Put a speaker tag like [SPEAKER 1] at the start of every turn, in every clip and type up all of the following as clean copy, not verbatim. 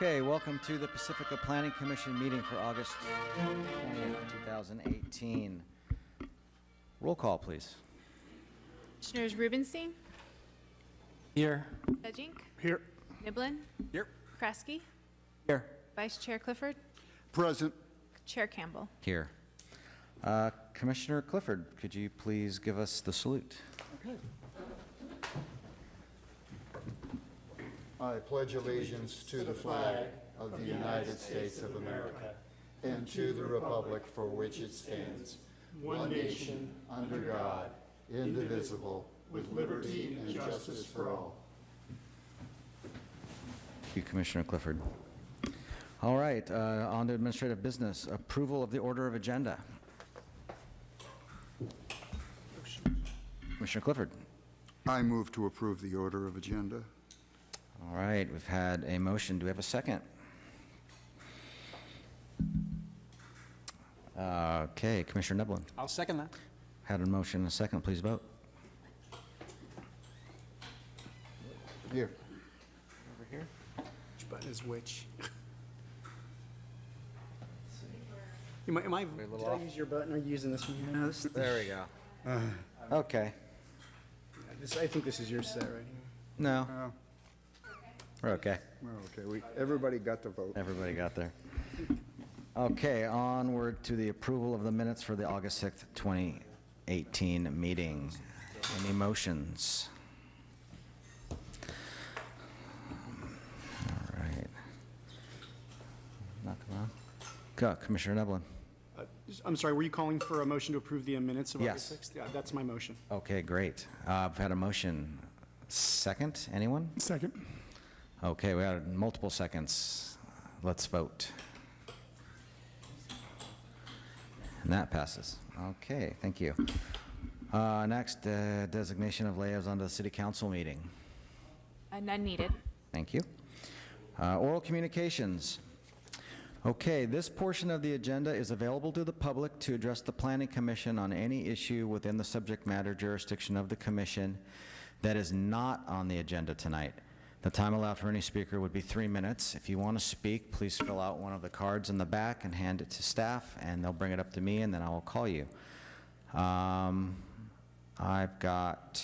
[SPEAKER 1] Okay, welcome to the Pacifica Planning Commission meeting for August 20th, 2018. Roll call, please.
[SPEAKER 2] Commissioners Rubenstein,
[SPEAKER 3] Here.
[SPEAKER 2] Edgink,
[SPEAKER 3] Here.
[SPEAKER 2] Niblin,
[SPEAKER 3] Here.
[SPEAKER 2] Kresge,
[SPEAKER 3] Here.
[SPEAKER 2] Vice Chair Clifford,
[SPEAKER 4] Present.
[SPEAKER 2] Chair Campbell.
[SPEAKER 1] Here. Commissioner Clifford, could you please give us the salute?
[SPEAKER 4] I pledge allegiance to the flag of the United States of America and to the republic for which it stands, one nation, under God, indivisible, with liberty and justice for all.
[SPEAKER 1] Thank you, Commissioner Clifford. All right, on to administrative business. Approval of the order of agenda. Commissioner Clifford.
[SPEAKER 4] I move to approve the order of agenda.
[SPEAKER 1] All right, we've had a motion. Do we have a second? Okay, Commissioner Niblin.
[SPEAKER 3] I'll second that.
[SPEAKER 1] Had a motion and a second. Please vote.
[SPEAKER 4] Here.
[SPEAKER 3] Over here. Which button is which? Did I use your button or are you using this one here?
[SPEAKER 1] There we go. Okay.
[SPEAKER 3] I think this is your set right here.
[SPEAKER 1] No,
[SPEAKER 4] Oh,
[SPEAKER 1] we're okay.
[SPEAKER 4] okay, everybody got to vote.
[SPEAKER 1] Everybody got there. Okay, onward to the approval of the minutes for the August 6th, 2018 meeting. Any motions? All right. Knock them on. Go, Commissioner Neblin.
[SPEAKER 3] I'm sorry, were you calling for a motion to approve the minutes of
[SPEAKER 1] Yes.
[SPEAKER 3] August 6th? Yeah, that's my motion.
[SPEAKER 1] Okay, great. I've had a motion. Second, anyone?
[SPEAKER 3] Second.
[SPEAKER 1] Okay, we had multiple seconds. Let's vote. And that passes. Okay, thank you. Next, designation of liaison to the city council meeting.
[SPEAKER 2] None needed.
[SPEAKER 1] Thank you. Oral communications. Okay, this portion of the agenda is available to the public to address the Planning Commission on any issue within the subject matter jurisdiction of the commission that is not on the agenda tonight. The time allowed for any speaker would be 3 minutes. If you want to speak, please fill out one of the cards in the back and hand it to staff, and they'll bring it up to me, and then I will call you. I've got,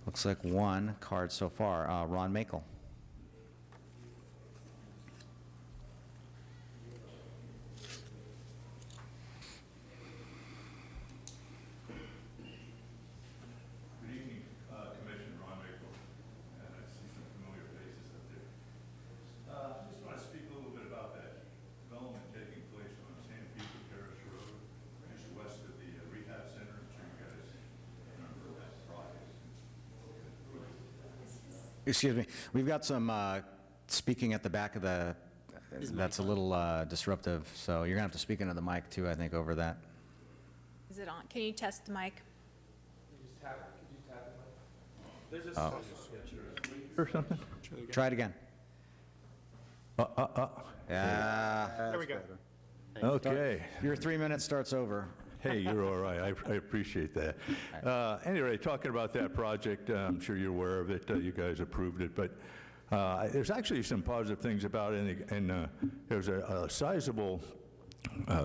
[SPEAKER 1] looks like one card so far. Ron Makel. Excuse me. We've got some speaking at the back of the, that's a little disruptive, so you're going to have to speak into the mic too, I think, over that.
[SPEAKER 2] Is it on? Can you test the mic?
[SPEAKER 5] Or something?
[SPEAKER 1] Try it again. Yeah.
[SPEAKER 3] There we go.
[SPEAKER 5] Okay.
[SPEAKER 1] Your 3 minutes starts over.
[SPEAKER 5] Hey, you're all right. I appreciate that. Anyway, talking about that project, I'm sure you're aware of it. You guys approved it, but there's actually some positive things about it, and there's a sizable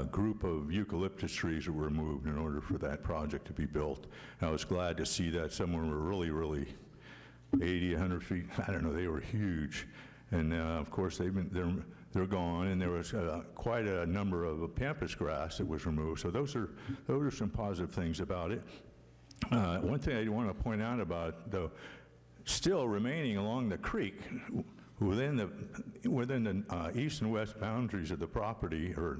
[SPEAKER 5] group of eucalyptus trees that were removed in order for that project to be built. And I was glad to see that. Some were really, really 80, 100 feet. I don't know. They were huge. And of course, they're gone, and there was quite a number of pampas grass that was removed. So those are some positive things about it. One thing I want to point out about, though, still remaining along the creek, within the east and west boundaries of the property, or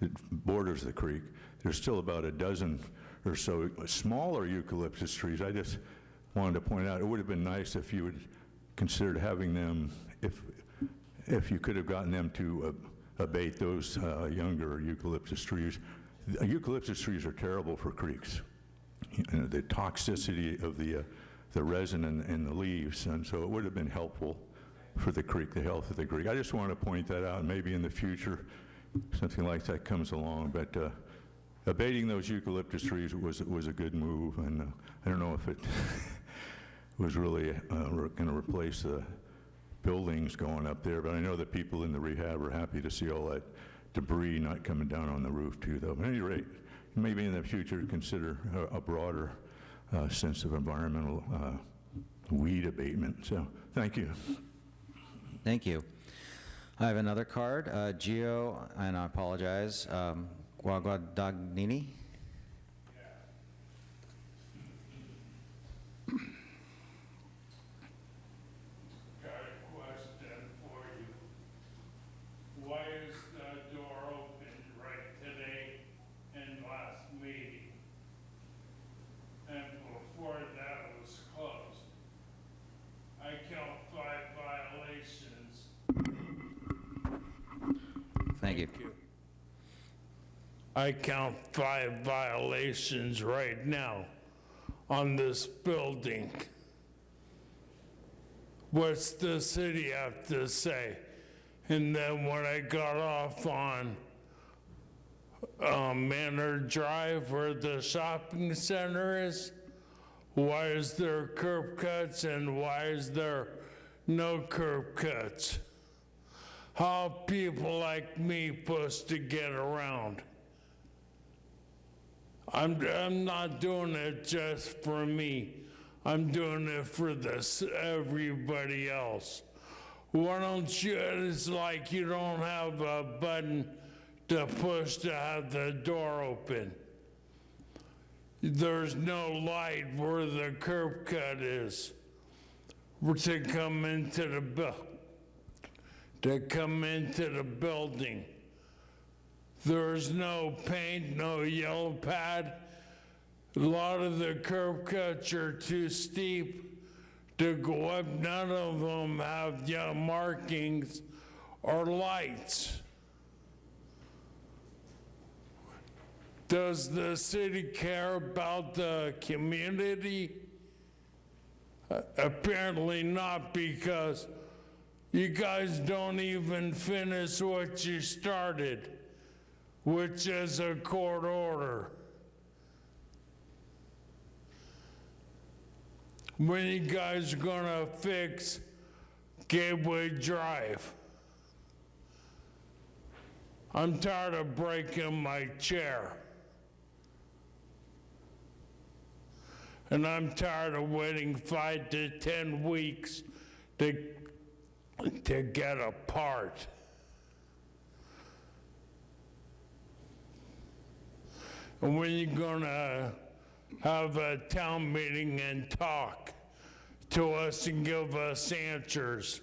[SPEAKER 5] that borders the creek, there's still about a dozen or so smaller eucalyptus trees. I just wanted to point out, it would have been nice if you would consider having them, if you could have gotten them to abate those younger eucalyptus trees. Eucalyptus trees are terrible for creeks. You know, the toxicity of the resin and the leaves, and so it would have been helpful for the creek, the health of the creek. I just want to point that out. Maybe in the future something like that comes along, but abating those eucalyptus trees was a good move, and I don't know if it was really going to replace the buildings going up there, but I know that people in the rehab are happy to see all that debris not coming down on the roof too, though. At any rate, maybe in the future consider a broader sense of environmental weed abatement. So, thank you.
[SPEAKER 1] Thank you. I have another card, Gio, and I apologize, Guaguadagnini.
[SPEAKER 6] Got a question for you. Why is the door open right today and last meeting? And before that was closed? I count 5 violations.
[SPEAKER 1] Thank you.
[SPEAKER 6] I count 5 violations right now on this building. What's the city have to say? And then when I got off on Manor Drive where the shopping center is, why is there curb cuts and why is there no curb cuts? How are people like me supposed to get around? I'm not doing it just for me. I'm doing it for everybody else. Why don't you, it's like you don't have a button to push to have the door open. There's no light where the curb cut is to come into the building. There's no paint, no yellow pad. A lot of the curb cuts are too steep to go up. None of them have markings or lights. Does the city care about the community? Apparently not, because you guys don't even finish what you started, which is a court order. When you guys gonna fix Gateway Drive? I'm tired of breaking my chair. And I'm tired of waiting 5 to 10 weeks to get a part. And when you gonna have a town meeting and talk to us and give us answers?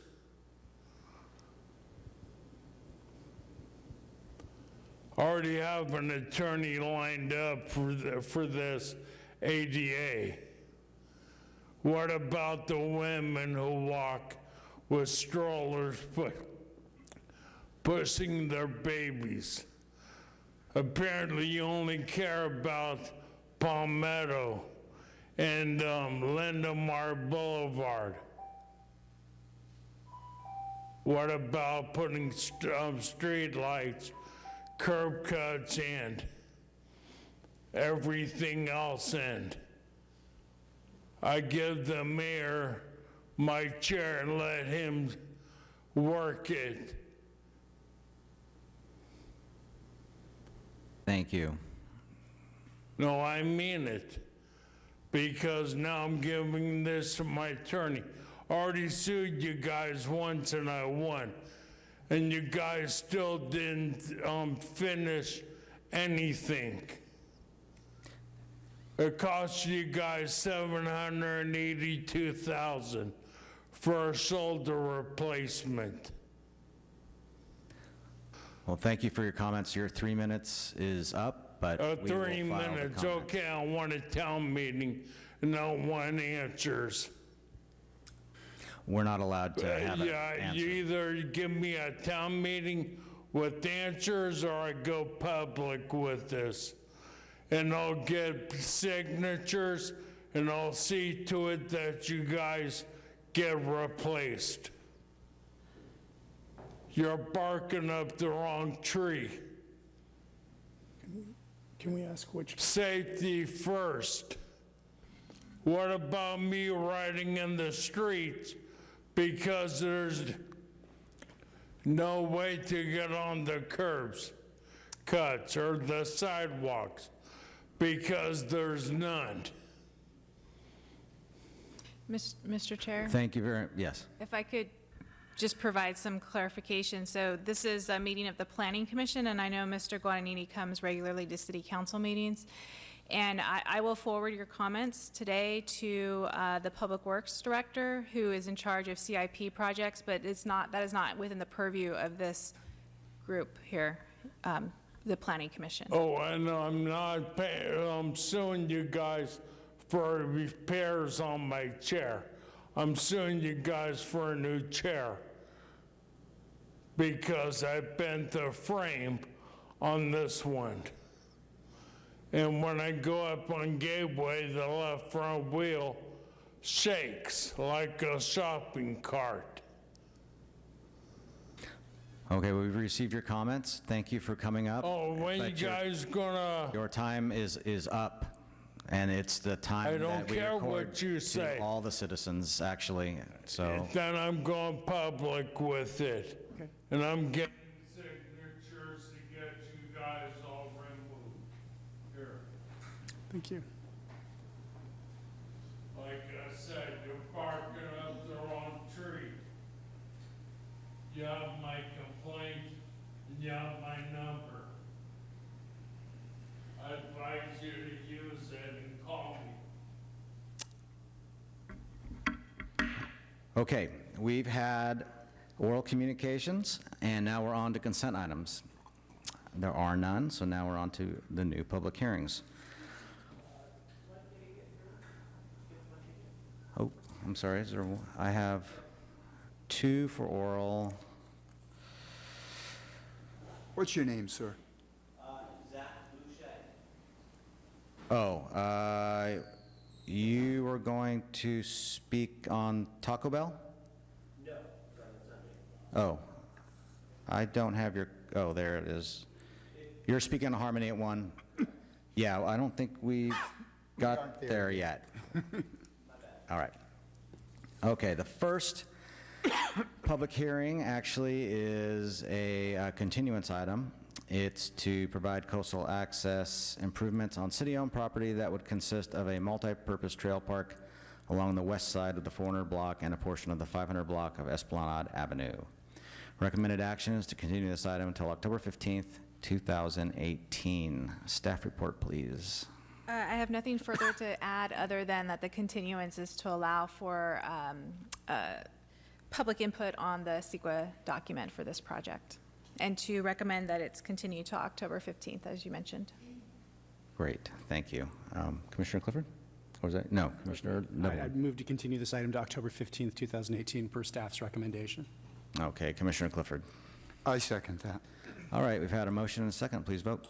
[SPEAKER 6] Already have an attorney lined up for this ADA. What about the women who walk with strollers pushing their babies? Apparently you only care about Palmetto and Lindemar Boulevard. What about putting street lights, curb cuts, and everything else in? I give the mayor my chair and let him work it.
[SPEAKER 1] Thank you.
[SPEAKER 6] No, I mean it. Because now I'm giving this to my attorney. Already sued you guys once and I won. And you guys still didn't finish anything. It cost you guys $782,000 for a shoulder replacement.
[SPEAKER 1] Well, thank you for your comments. Your 3 minutes is up, but we will
[SPEAKER 6] 3
[SPEAKER 1] file the
[SPEAKER 6] minutes,
[SPEAKER 1] comments.
[SPEAKER 6] okay, I want a town meeting and I want answers.
[SPEAKER 1] We're not allowed to have an
[SPEAKER 6] Yeah,
[SPEAKER 1] answer.
[SPEAKER 6] you either give me a town meeting with answers or I go public with this. And I'll get signatures and I'll see to it that you guys get replaced. You're barking up the wrong tree.
[SPEAKER 3] Can we ask which?
[SPEAKER 6] Safety first. What about me riding in the streets because there's no way to get on the curbs, cuts, or the sidewalks because there's none?
[SPEAKER 2] Mr. Chair?
[SPEAKER 1] Thank you very, yes.
[SPEAKER 2] If I could just provide some clarification. So this is a meeting of the Planning Commission, and I know Mr. Guadagnini comes regularly to city council meetings. And I will forward your comments today to the Public Works Director, who is in charge of CIP projects, but that is not within the purview of this group here, the Planning Commission.
[SPEAKER 6] Oh, and I'm suing you guys for repairs on my chair. I'm suing you guys for a new chair because I bent the frame on this one. And when I go up on Gateway, the left front wheel shakes like a shopping cart.
[SPEAKER 1] Okay, we've received your comments. Thank you for coming up.
[SPEAKER 6] Oh, when you
[SPEAKER 1] But
[SPEAKER 6] guys gonna,
[SPEAKER 1] Your time is up, and it's the time
[SPEAKER 6] I don't
[SPEAKER 1] that we
[SPEAKER 6] care
[SPEAKER 1] record
[SPEAKER 6] what you say.
[SPEAKER 1] to all the citizens, actually, so.
[SPEAKER 6] then I'm going public with it. And I'm getting signatures to get you guys all removed. Here.
[SPEAKER 3] Thank you.
[SPEAKER 6] Like I said, you're parking up the wrong tree. You have my complaint, and you have my number. I advise you to use it and call me.
[SPEAKER 1] Okay, we've had oral communications, and now we're on to consent items. There are none, so now we're on to the new public hearings. Oh, I'm sorry, I have 2 for oral.
[SPEAKER 4] What's your name, sir?
[SPEAKER 1] Oh, you were going to speak on Taco Bell? No. Oh, I don't have your, oh, there it is. You're speaking on Harmony at 1. Yeah, I don't think we got
[SPEAKER 4] aren't there
[SPEAKER 1] there yet. All right. Okay, the first public hearing actually is a continuance item. It's to provide coastal access improvements on city-owned property that would consist of a multi-purpose trail park along the west side of the 400 block and a portion of the 500 block of Esplanade Avenue. Recommended action is to continue this item until October 15th, 2018. Staff report, please.
[SPEAKER 2] I have nothing further to add other than that the continuance is to allow for public input on the CEQA document for this project, and to recommend that it's continued to October 15th, as you mentioned.
[SPEAKER 1] Great, thank you. Commissioner Clifford? Or was that, no, Commissioner Neville.
[SPEAKER 3] I'd move to continue this item to October 15th, 2018, per staff's recommendation.
[SPEAKER 1] Okay, Commissioner Clifford.
[SPEAKER 4] I second that.
[SPEAKER 1] All right, we've had a motion and a second. Please vote.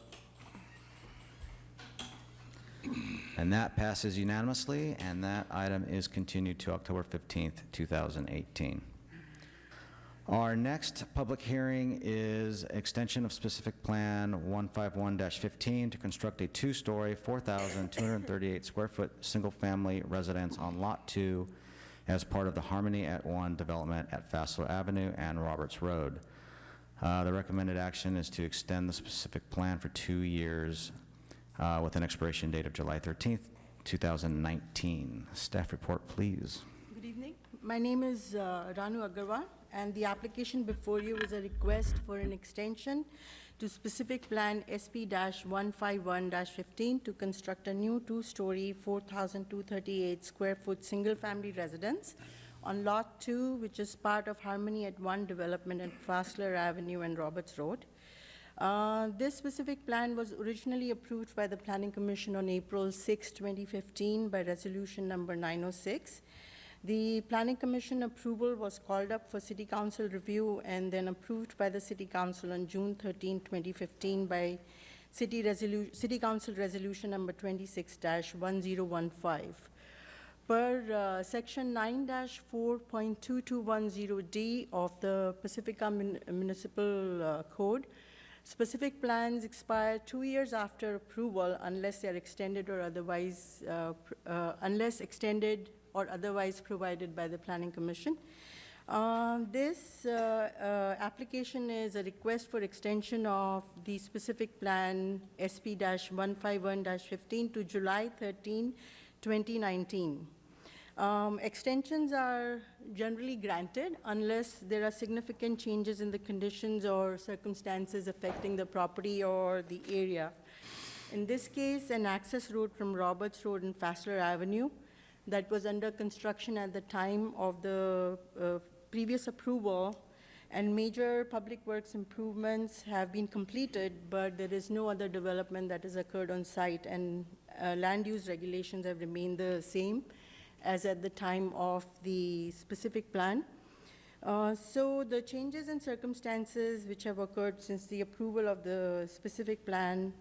[SPEAKER 1] And that passes unanimously, and that item is continued to October 15th, 2018. Our next public hearing is extension of specific plan 151-15 to construct a 2-story, 4,238 square foot single-family residence on Lot 2 as part of the Harmony at 1 development at Fassler Avenue and Roberts Road. The recommended action is to extend the specific plan for 2 years with an expiration date of July 13th, 2019. Staff report, please.
[SPEAKER 7] Good evening. My name is Ranu Agarwal, and the application before you is a request for an extension to specific plan SP-151-15 to construct a new 2-story, 4,238 square foot single-family residence on Lot 2, which is part of Harmony at 1 development at Fassler Avenue and Roberts Road. This specific plan was originally approved by the Planning Commission on April 6, 2015 by resolution number 906. The Planning Commission approval was called up for City Council review and then approved by the City Council on June 13, 2015 by City Council resolution number 26-1015. Per section 9-4.2210D of the Pacifica Municipal Code, Specific plans expire 2 years after approval unless they're extended or otherwise, unless extended or otherwise provided by the Planning Commission. This application is a request for extension of the specific plan SP-151-15 to July 13, 2019. Extensions are generally granted unless there are significant changes in the conditions or circumstances affecting the property or the area. In this case, an access road from Roberts Road and Fassler Avenue that was under construction at the time of the previous approval, and major public works improvements have been completed, but there is no other development that has occurred on site, and land use regulations have remained the same as at the time of the specific plan. So the changes in circumstances which have occurred since the approval of the specific plan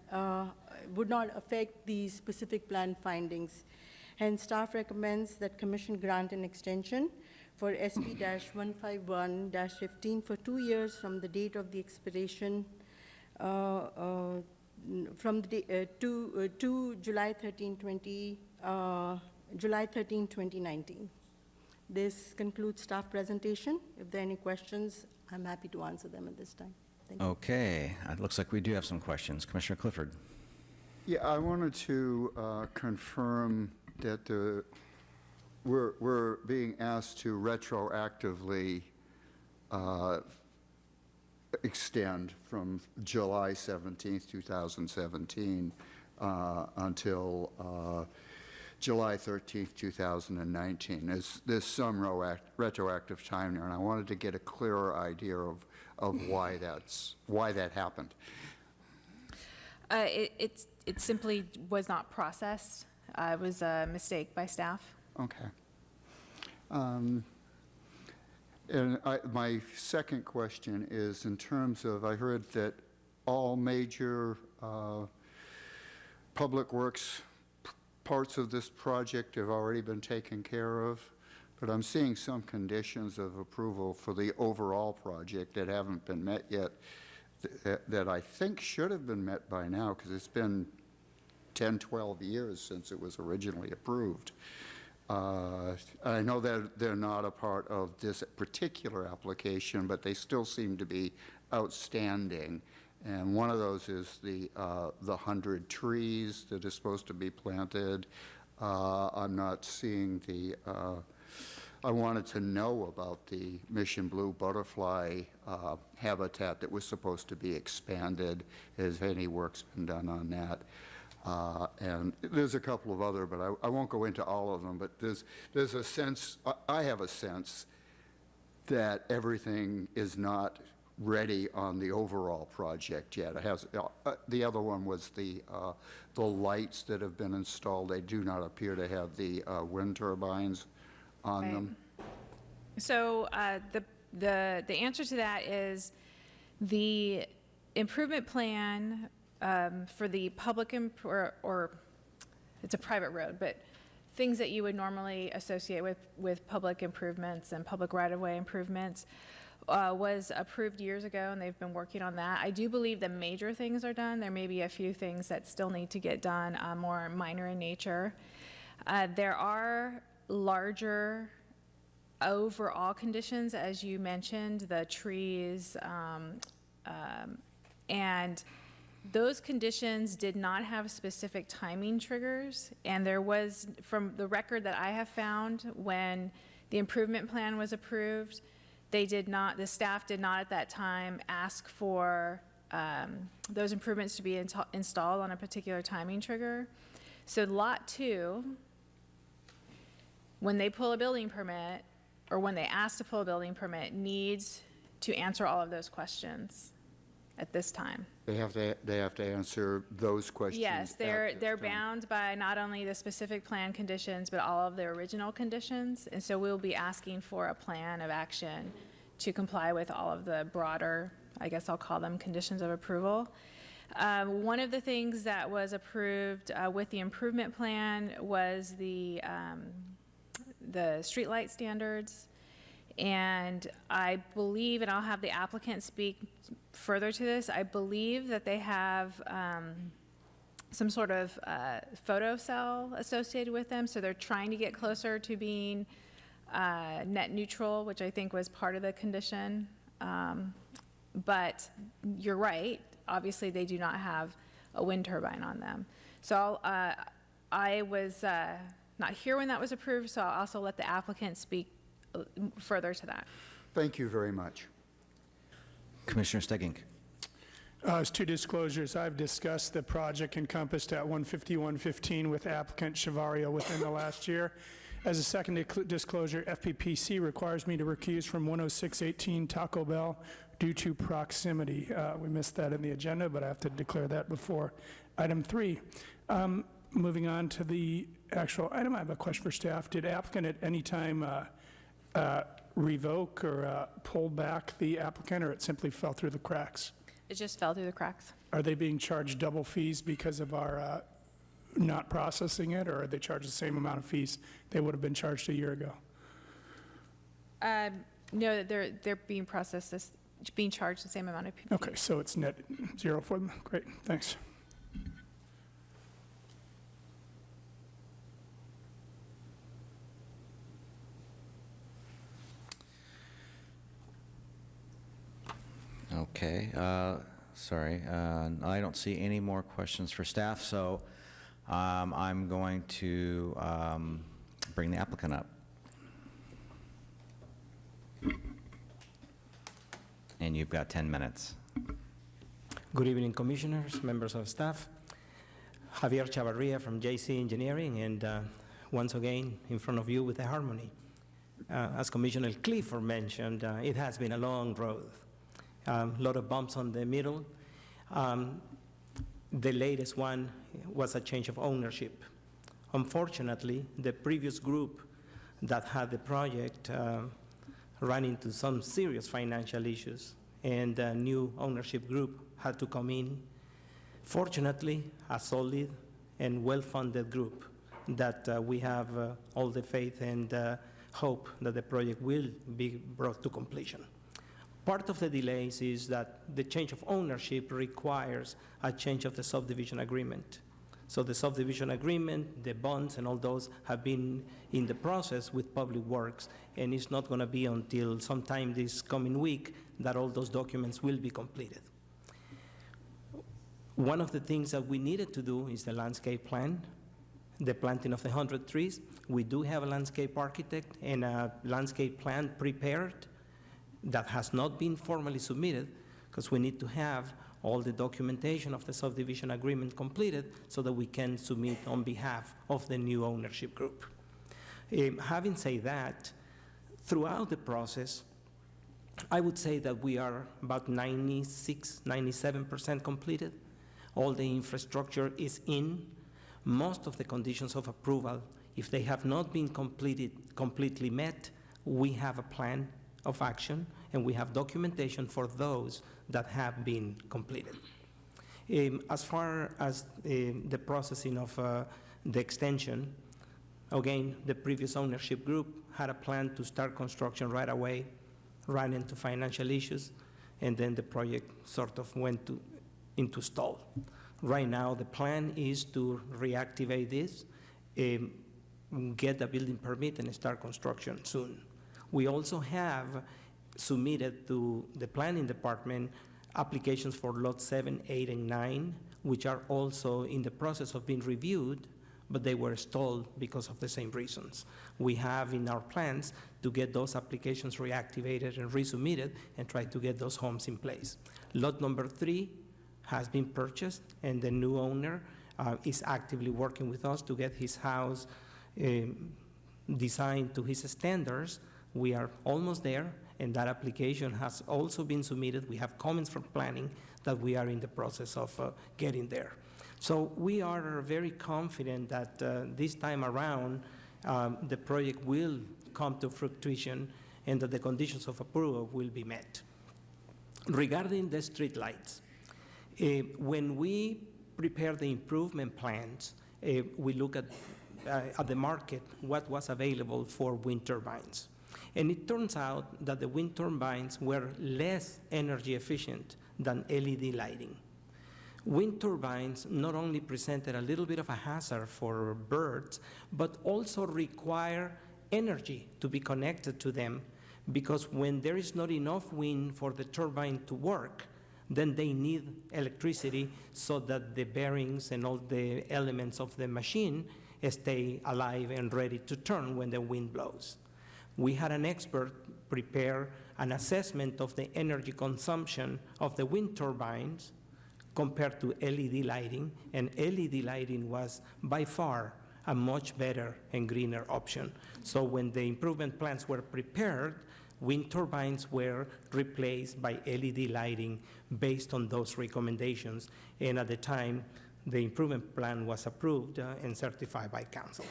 [SPEAKER 7] would not affect the specific plan findings. Hence, staff recommends that Commission grant an extension for SP-151-15 for 2 years from the date of the expiration to July 13, 2019. This concludes staff presentation. If there are any questions, I'm happy to answer them at this time. Thank you.
[SPEAKER 1] Okay, it looks like we do have some questions. Commissioner Clifford.
[SPEAKER 4] Yeah, I wanted to confirm that we're being asked to retroactively extend from July 17th, 2017 until July 13th, 2019. There's some retroactive time there, and I wanted to get a clearer idea of why that happened.
[SPEAKER 2] It simply was not processed. It was a mistake by staff.
[SPEAKER 4] Okay. My second question is in terms of, I heard that all major public works parts of this project have already been taken care of, but I'm seeing some conditions of approval for the overall project that haven't been met yet that I think should have been met by now, because it's been 10, 12 years since it was originally approved. I know that they're not a part of this particular application, but they still seem to be outstanding. And one of those is the 100 trees that are supposed to be planted. I'm not seeing the, I wanted to know about the Mission Blue butterfly habitat that was supposed to be expanded. Has any work's been done on that? And there's a couple of other, but I won't go into all of them, but there's a sense, I have a sense that everything is not ready on the overall project yet. It has, the other one was the lights that have been installed. They do not appear to have the wind turbines on
[SPEAKER 2] Right.
[SPEAKER 4] them.
[SPEAKER 2] So the answer to that is the improvement plan for the public or it's a private road, but things that you would normally associate with public improvements and public right-of-way improvements was approved years ago, and they've been working on that. I do believe the major things are done. There may be a few things that still need to get done, more minor in nature. There are larger overall conditions, as you mentioned, the trees, and those conditions did not have specific timing triggers, and there was, from the record that I have found, when the improvement plan was approved, they did not, the staff did not at that time ask for those improvements to be installed on a particular timing trigger. So Lot 2, when they pull a building permit, or when they ask to pull a building permit, needs to answer all of those questions at this time.
[SPEAKER 4] They have to answer those questions.
[SPEAKER 2] Yes,
[SPEAKER 4] at
[SPEAKER 2] they're
[SPEAKER 4] this time.
[SPEAKER 2] bound by not only the specific plan conditions, but all of the original conditions. And so we'll be asking for a plan of action to comply with all of the broader, I guess I'll call them conditions of approval. One of the things that was approved with the improvement plan was the streetlight standards. And I believe, and I'll have the applicant speak further to this, I believe that they have some sort of photo cell associated with them, so they're trying to get closer to being net neutral, which I think was part of the condition. But you're right, obviously they do not have a wind turbine on them. So I was not here when that was approved, so I'll also let the applicant speak further to that.
[SPEAKER 4] Thank you very much.
[SPEAKER 1] Commissioner Stegging.
[SPEAKER 8] As to disclosures, I've discussed the project encompassed at 15115 with applicant Chavario within the last year. As a second disclosure, FPPC requires me to recuse from 10618 Taco Bell due to proximity. We missed that in the agenda, but I have to declare that before item 3. Moving on to the actual item, I have a question for staff. Did applicant at any time revoke or pull back the applicant, or it simply fell through the cracks?
[SPEAKER 2] It just fell through the cracks.
[SPEAKER 8] Are they being charged double fees because of our not processing it, or are they charged the same amount of fees they would have been charged a year ago?
[SPEAKER 2] No, they're being processed, being charged the same amount of people.
[SPEAKER 8] Okay, so it's net zero for them. Great, thanks.
[SPEAKER 1] Okay, sorry, I don't see any more questions for staff, so I'm going to bring the applicant up. And you've got 10 minutes.
[SPEAKER 9] Good evening, commissioners, members of staff. Javier Chavarria from JC Engineering, and once again in front of you with the Harmony. As Commissioner Clifford mentioned, it has been a long road. A lot of bumps on the middle. The latest one was a change of ownership. Unfortunately, the previous group that had the project ran into some serious financial issues, and the new ownership group had to come in. Fortunately, a solid and well-funded group that we have all the faith and hope that the project will be brought to completion. Part of the delays is that the change of ownership requires a change of the subdivision agreement. So the subdivision agreement, the bonds, and all those have been in the process with Public Works, and it's not going to be until sometime this coming week that all those documents will be completed. One of the things that we needed to do is the landscape plan, the planting of the 100 trees. We do have a landscape architect and a landscape plan prepared that has not been formally submitted, because we need to have all the documentation of the subdivision agreement completed so that we can submit on behalf of the new ownership group. Having said that, throughout the process, I would say that we are about 96, 97% completed. All the infrastructure is in. Most of the conditions of approval, if they have not been completely met, we have a plan of action, and we have documentation for those that have been completed. As far as the processing of the extension, again, the previous ownership group had a plan to start construction right away, ran into financial issues, and then the project sort of went into stall. Right now, the plan is to reactivate this, get the building permit, and start construction soon. We also have submitted to the planning department applications for lots 7, 8, and 9, which are also in the process of being reviewed, but they were stalled because of the same reasons. We have in our plans to get those applications reactivated and resubmitted and try to get those homes in place. Lot number 3 has been purchased, and the new owner is actively working with us to get his house designed to his standards. We are almost there, and that application has also been submitted. We have comments from planning that we are in the process of getting there. So we are very confident that this time around, the project will come to fruition and that the conditions of approval will be met. Regarding the street lights, when we prepare the improvement plans, we look at the market, what was available for wind turbines. And it turns out that the wind turbines were less energy efficient than LED lighting. Wind turbines not only presented a little bit of a hazard for birds, but also require energy to be connected to them, because when there is not enough wind for the turbine to work, then they need electricity so that the bearings and all the elements of the machine stay alive and ready to turn when the wind blows. We had an expert prepare an assessment of the energy consumption of the wind turbines compared to LED lighting, and LED lighting was by far a much better and greener option. So when the improvement plans were prepared, wind turbines were replaced by LED lighting based on those recommendations, and at the time, the improvement plan was approved and certified by council,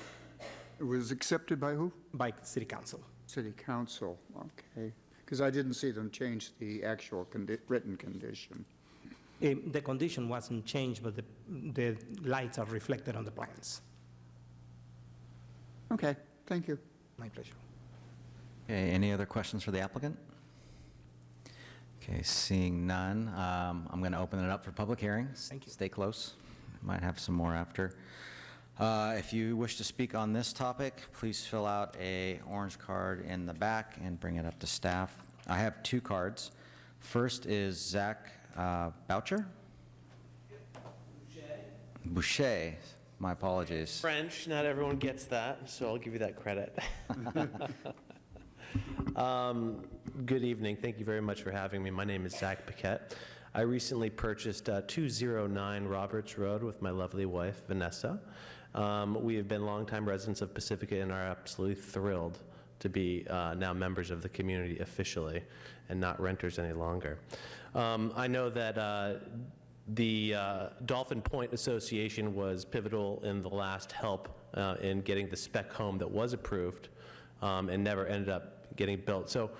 [SPEAKER 4] It was accepted by who?
[SPEAKER 9] by city council.
[SPEAKER 4] City Council, okay. Because I didn't see them change the actual written condition.
[SPEAKER 9] The condition wasn't changed, but the lights are reflected on the plans.
[SPEAKER 4] Okay, thank you.
[SPEAKER 9] My pleasure.
[SPEAKER 1] Okay, any other questions for the applicant? Okay, seeing none, I'm going to open it up for public hearings.
[SPEAKER 9] Thank you.
[SPEAKER 1] Stay close. Might have some more after. If you wish to speak on this topic, please fill out a orange card in the back and bring it up to staff. I have 2 cards. First is Zach Boucher? Boucher. My apologies.
[SPEAKER 10] French, not everyone gets that, so I'll give you that credit. Good evening. Thank you very much for having me. My name is Zach Paquette. I recently purchased 209 Roberts Road with my lovely wife, Vanessa. We have been longtime residents of Pacifica and are absolutely thrilled to be now members of the community officially and not renters any longer. I know that the Dolphin Point Association was pivotal in the last help in getting the spec home that was approved and never ended up getting built. So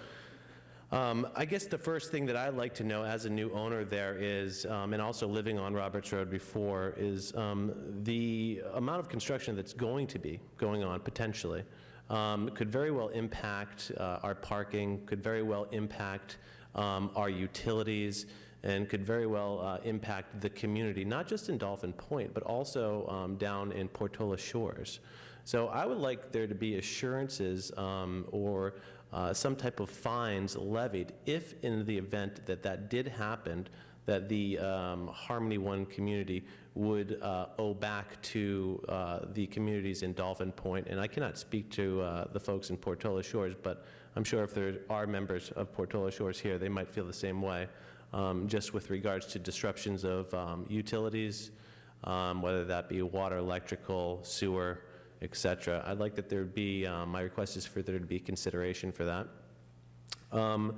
[SPEAKER 10] I guess the first thing that I'd like to know as a new owner there is, and also living on Roberts Road before, is the amount of construction that's going to be going on potentially could very well impact our parking, could very well impact our utilities, and could very well impact the community, not just in Dolphin Point, but also down in Portola Shores. So I would like there to be assurances or some type of fines levied if in the event that that did happen, that the Harmony One community would owe back to the communities in Dolphin Point. And I cannot speak to the folks in Portola Shores, but I'm sure if there are members of Portola Shores here, they might feel the same way, just with regards to disruptions of utilities, whether that be water, electrical, sewer, et cetera. I'd like that there be, my request is for there to be consideration for that. And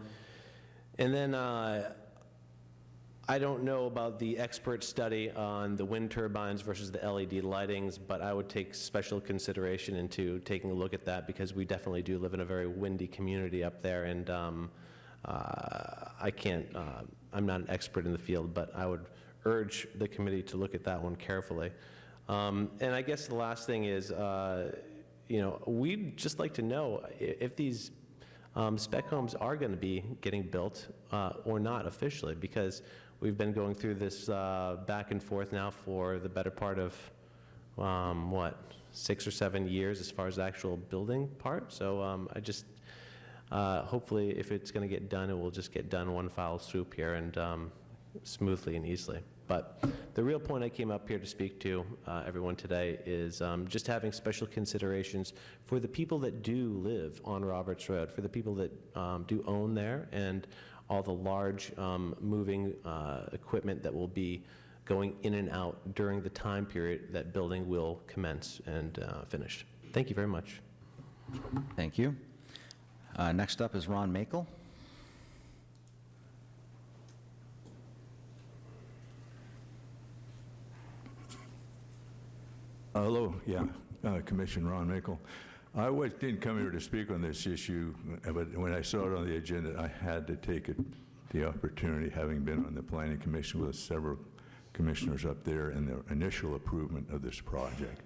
[SPEAKER 10] then I don't know about the expert study on the wind turbines versus the LED lightings, but I would take special consideration into taking a look at that, because we definitely do live in a very windy community up there, and I can't, I'm not an expert in the field, but I would urge the committee to look at that one carefully. And I guess the last thing is, you know, we'd just like to know if these spec homes are going to be getting built or not officially, because we've been going through this back and forth now for the better part of, what, 6 or 7 years as far as the actual building part. So I just, hopefully if it's going to get done, it will just get done one foul swoop here and smoothly and easily. But the real point I came up here to speak to everyone today is just having special considerations for the people that do live on Roberts Road, for the people that do own there, and all the large moving equipment that will be going in and out during the time period that building will commence and finish. Thank you very much.
[SPEAKER 1] Thank you. Next up is Ron Makel.
[SPEAKER 5] Hello, yeah, Commissioner Ron Makel. I didn't come here to speak on this issue, but when I saw it on the agenda, I had to take the opportunity, having been on the Planning Commission with several commissioners up there in the initial approval of this project.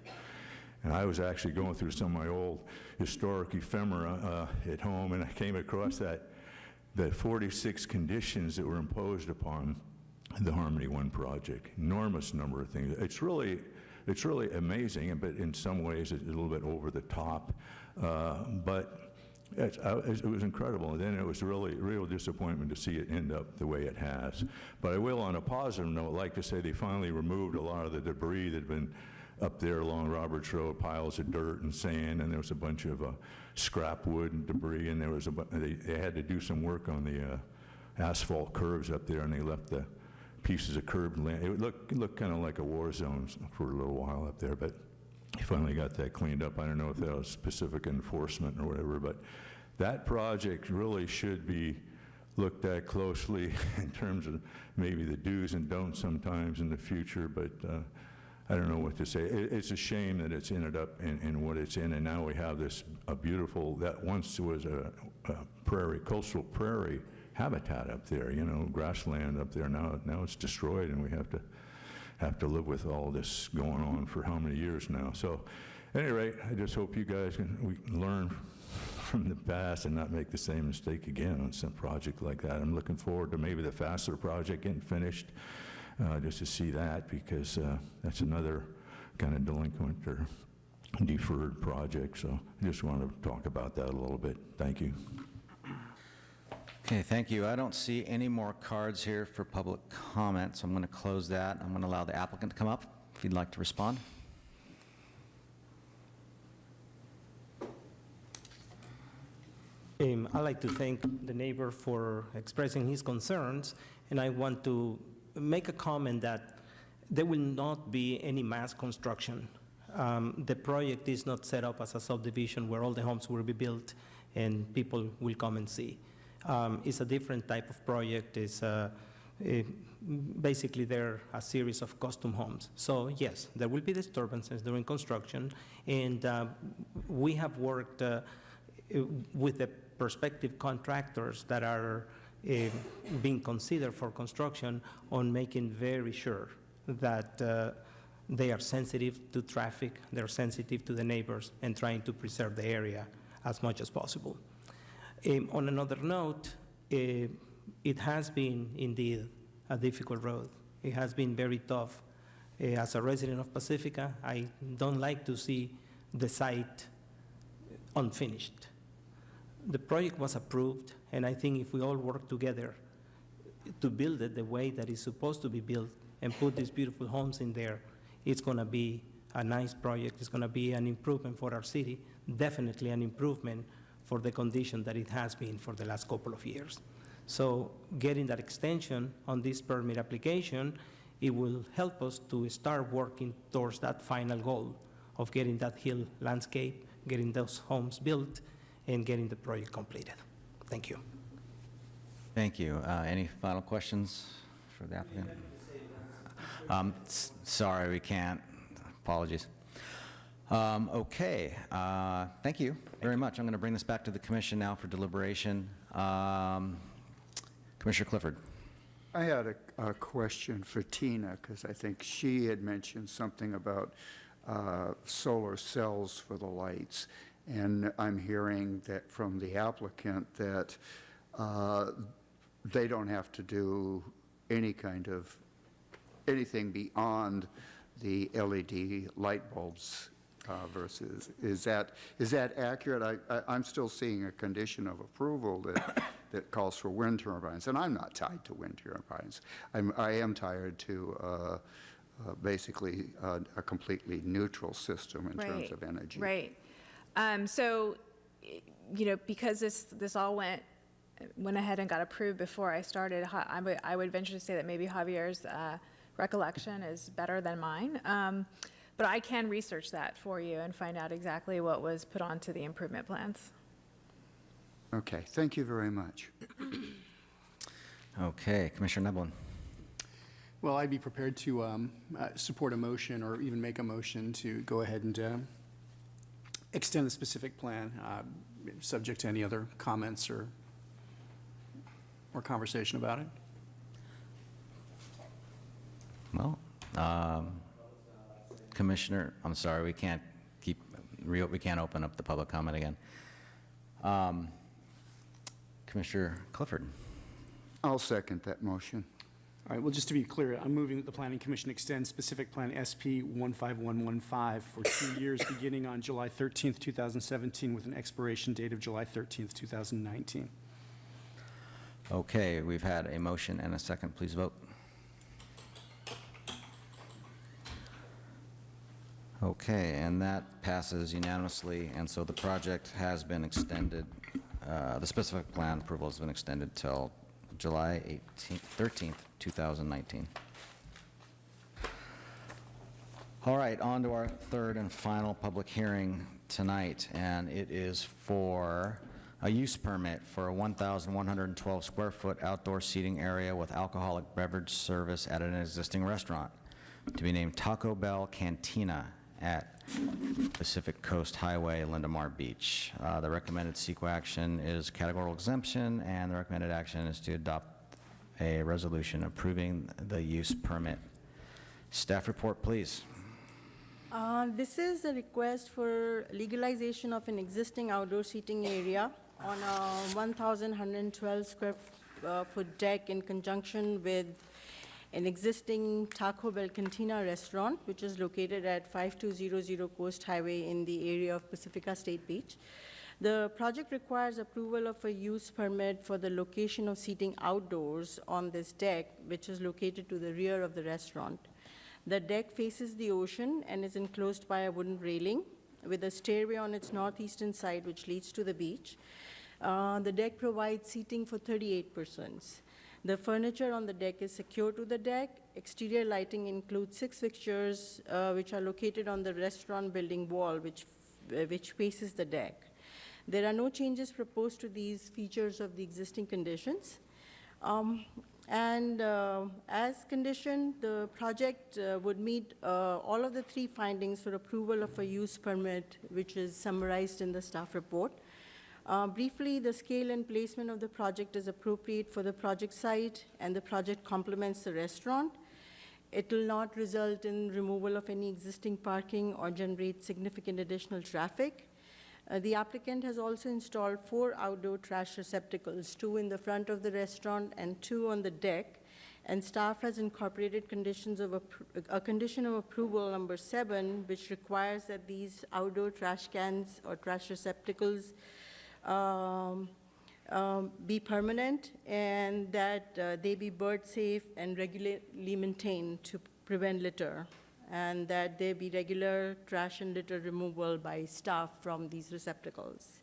[SPEAKER 5] And I was actually going through some of my old historic ephemera at home, and I came across the 46 conditions that were imposed upon the Harmony One project. Enormous number of things. It's really amazing, but in some ways it's a little bit over the top. But it was incredible. And then it was really real disappointment to see it end up the way it has. But I will, on a positive note, like to say they finally removed a lot of the debris that had been up there along Roberts Road, piles of dirt and sand, and there was a bunch of scrap wood and debris, and there was they had to do some work on the asphalt curves up there, and they left the pieces of curb land. It looked kind of like a war zone for a little while up there, but he finally got that cleaned up. I don't know if that was Pacifica enforcement or whatever, but that project really should be looked at closely in terms of maybe the do's and don'ts sometimes in the future, but I don't know what to say. It's a shame that it's ended up in what it's in, and now we have this beautiful, that once was a coastal prairie habitat up there, grassland up there. Now it's destroyed, and we have to live with all this going on for how many years now. So, at any rate, I just hope you guys we learn from the past and not make the same mistake again on some project like that. I'm looking forward to maybe the Fassler project getting finished, just to see that, because that's another kind of delinquent or deferred project. So I just want to talk about that a little bit. Thank you.
[SPEAKER 1] Okay, thank you. I don't see any more cards here for public comment, so I'm going to close that. I'm going to allow the applicant to come up if you'd like to respond.
[SPEAKER 9] I'd like to thank the neighbor for expressing his concerns, and I want to make a comment that there will not be any mass construction. The project is not set up as a subdivision where all the homes will be built and people will come and see. It's a different type of project. It's basically they're a series of custom homes. So yes, there will be disturbances during construction, and we have worked with the prospective contractors that are being considered for construction on making very sure that they are sensitive to traffic, they're sensitive to the neighbors, and trying to preserve the area as much as possible. On another note, it has been indeed a difficult road. It has been very tough. As a resident of Pacifica, I don't like to see the site unfinished. The project was approved, and I think if we all work together to build it the way that it's supposed to be built and put these beautiful homes in there, it's going to be a nice project. It's going to be an improvement for our city, definitely an improvement for the condition that it has been for the last couple of years. So getting that extension on this permit application, it will help us to start working towards that final goal of getting that hill landscape, getting those homes built, and getting the project completed. Thank you.
[SPEAKER 1] Thank you. Any final questions for the applicant? Sorry, we can't. Apologies. Okay. Thank you very much. I'm going to bring this back to the commission now for deliberation. Commissioner Clifford.
[SPEAKER 4] I had a question for Tina, because I think she had mentioned something about solar cells for the lights. And I'm hearing that from the applicant that they don't have to do any kind of anything beyond the LED light bulbs versus. Is that accurate? I'm still seeing a condition of approval that calls for wind turbines, and I'm not tied to wind turbines. I am tied to basically a completely neutral system in terms of energy.
[SPEAKER 2] Right. So, because this all went ahead and got approved before I started, I would venture to say that maybe Javier's recollection is better than mine. But I can research that for you and find out exactly what was put onto the improvement plans.
[SPEAKER 4] Okay, thank you very much.
[SPEAKER 1] Okay, Commissioner Neblin.
[SPEAKER 3] Well, I'd be prepared to support a motion or even make a motion to go ahead and extend the specific plan, subject to any other comments or conversation about it.
[SPEAKER 1] Well, Commissioner, I'm sorry, we can't keep we can't open up the public comment again. Commissioner Clifford.
[SPEAKER 4] I'll second that motion.
[SPEAKER 3] All right, well, just to be clear, I'm moving that the Planning Commission extend specific plan SP 15115 for 2 years, beginning on July 13th, 2017, with an expiration date of July 13th, 2019.
[SPEAKER 1] Okay, we've had a motion and a second. Please vote. Okay, and that passes unanimously, and so the project has been extended, the specific plan approval has been extended till July 13th, 2019. All right, on to our third and final public hearing tonight, and it is for a use permit for a 1,112 square foot outdoor seating area with alcoholic beverage service at an existing restaurant, to be named Taco Bell Cantina at Pacific Coast Highway, Lindamar Beach. The recommended CEQA action is categorical exemption, and the recommended action is to adopt a resolution approving the use permit. Staff report, please.
[SPEAKER 7] This is a request for legalization of an existing outdoor seating area on a 1,112 square foot deck in conjunction with an existing Taco Bell Cantina restaurant, which is located at 5200 Coast Highway in the area of Pacifica State Beach. The project requires approval of a use permit for the location of seating outdoors on this deck, which is located to the rear of the restaurant. The deck faces the ocean and is enclosed by a wooden railing with a stairway on its northeastern side which leads to the beach. The deck provides seating for 38 persons. The furniture on the deck is secure to the deck. Exterior lighting includes 6 fixtures which are located on the restaurant building wall which faces the deck. There are no changes proposed to these features of the existing conditions. As conditioned, the project would meet all of the 3 findings for approval of a use permit, which is summarized in the staff report. Briefly, the scale and placement of the project is appropriate for the project site, and the project complements the restaurant. It will not result in removal of any existing parking or generate significant additional traffic. The applicant has also installed 4 outdoor trash receptacles, 2 in the front of the restaurant and 2 on the deck, and staff has incorporated conditions of a condition of approval number 7, which requires that these outdoor trash cans or trash receptacles be permanent, and that they be bird safe and regularly maintained to prevent litter, and that there be regular trash and litter removal by staff from these receptacles.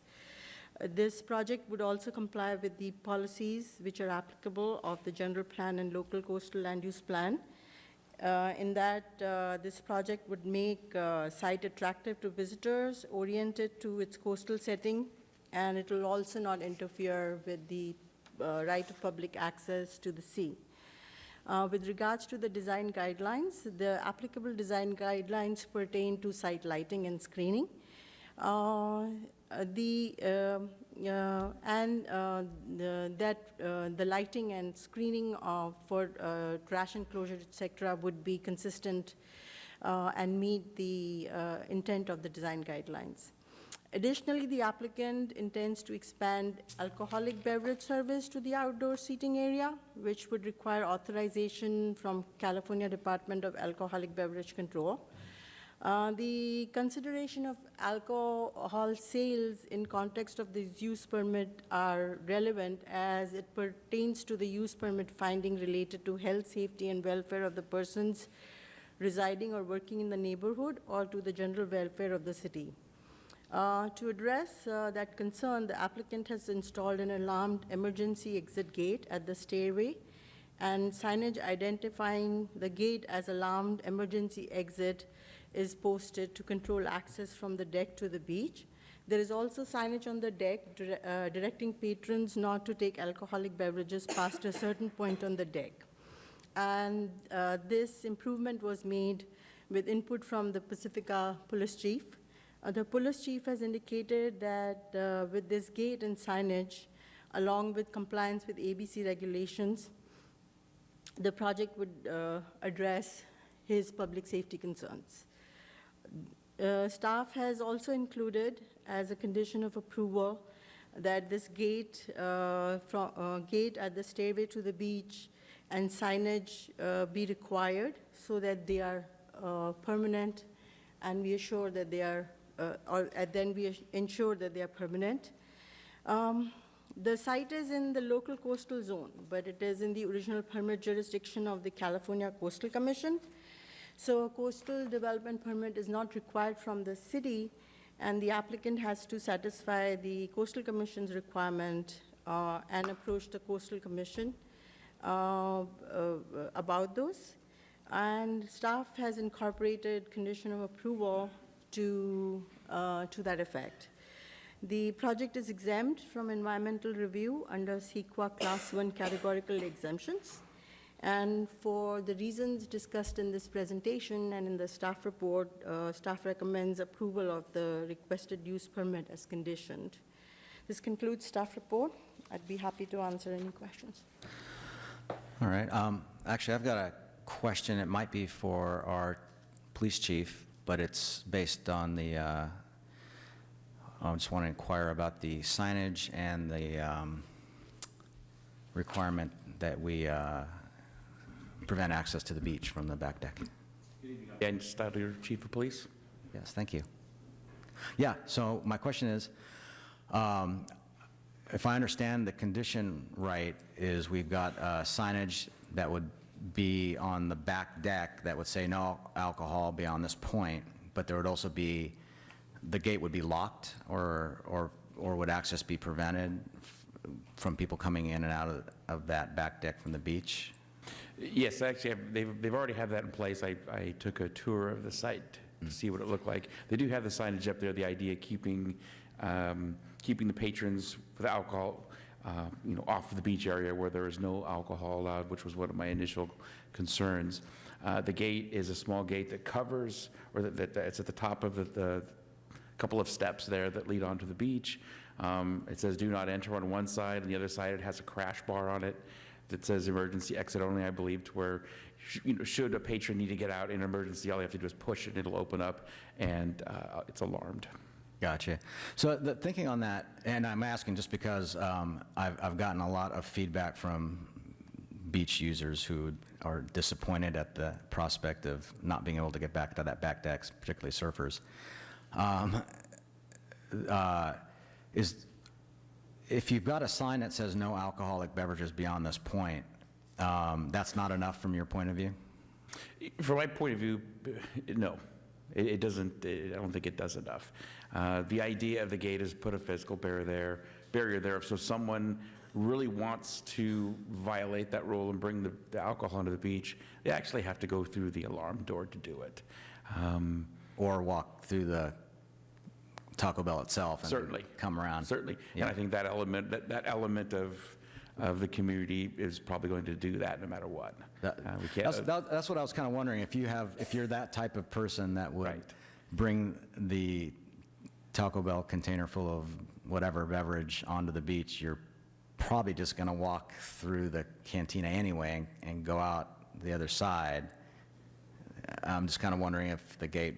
[SPEAKER 7] This project would also comply with the policies which are applicable of the general plan and local coastal land use plan, in that this project would make site attractive to visitors, oriented to its coastal setting, and it will also not interfere with the right of public access to the sea. With regards to the design guidelines, the applicable design guidelines pertain to site lighting and screening. The lighting and screening for trash enclosure, etc., would be consistent and meet the intent of the design guidelines. Additionally, the applicant intends to expand alcoholic beverage service to the outdoor seating area, which would require authorization from California Department of Alcoholic Beverage Control. The consideration of alcohol sales in context of this use permit are relevant as it pertains to the use permit finding related to health, safety, and welfare of the persons residing or working in the neighborhood or to the general welfare of the city. To address that concern, the applicant has installed an alarmed emergency exit gate at the stairway, and signage identifying the gate as alarmed emergency exit is posted to control access from the deck to the beach. There is also signage on the deck directing patrons not to take alcoholic beverages past a certain point on the deck. And this improvement was made with input from the Pacifica Police Chief. The Police Chief has indicated that with this gate and signage, along with compliance with ABC regulations, the project would address his public safety concerns. Staff has also included as a condition of approval that this gate at the stairway to the beach and signage be required so that they are permanent, and we assure that they are, then we ensure that they are permanent. The site is in the local coastal zone, but it is in the original permit jurisdiction of the California Coastal Commission. So a coastal development permit is not required from the city, and the applicant has to satisfy the Coastal Commission's requirement and approach the Coastal Commission about those. And staff has incorporated condition of approval to that effect. The project is exempt from environmental review under CEQA Class 1 categorical exemptions. And for the reasons discussed in this presentation and in the staff report, staff recommends approval of the requested use permit as conditioned. This concludes staff report. I'd be happy to answer any questions.
[SPEAKER 1] All right. Actually, I've got a question. It might be for our police chief, but it's based on the, I just want to inquire about the signage and the requirement that we prevent access to the beach from the back deck.
[SPEAKER 11] Dan Stadler, Chief of Police.
[SPEAKER 1] Yes, thank you. Yeah, so my question is, if I understand the condition right, is we've got signage that would be on the back deck that would say no alcohol beyond this point, but there would also be, the gate would be locked, or would access be prevented from people coming in and out of that back deck from the beach?
[SPEAKER 11] Yes, actually, they've already have that in place. I took a tour of the site to see what it looked like. They do have the signage up there, the idea keeping the patrons with alcohol off of the beach area where there is no alcohol allowed, which was one of my initial concerns. The gate is a small gate that covers, or that it's at the top of the couple of steps there that lead onto the beach. It says do not enter on one side, and the other side it has a crash bar on it that says emergency exit only, I believe, to where should a patron need to get out in an emergency, all you have to do is push it, it'll open up, and it's alarmed.
[SPEAKER 1] Gotcha. So thinking on that, and I'm asking just because I've gotten a lot of feedback from beach users who are disappointed at the prospect of not being able to get back to that back deck, particularly surfers. If you've got a sign that says no alcoholic beverages beyond this point, that's not enough from your point of view?
[SPEAKER 11] From my point of view, no. It doesn't, I don't think it does enough. The idea of the gate is put a physical barrier there. So someone really wants to violate that rule and bring the alcohol onto the beach, they actually have to go through the alarm door to do it.
[SPEAKER 1] Or walk through the Taco Bell itself and
[SPEAKER 11] Certainly.
[SPEAKER 1] Come around.
[SPEAKER 11] Certainly.
[SPEAKER 1] Yeah.
[SPEAKER 11] And I think that element of the community is probably going to do that no matter what. We can't,
[SPEAKER 1] That's what I was kind of wondering, if you're that type of person that would
[SPEAKER 11] Right.
[SPEAKER 1] bring the Taco Bell container full of whatever beverage onto the beach, you're probably just going to walk through the cantina anyway and go out the other side. I'm just kind of wondering if the gate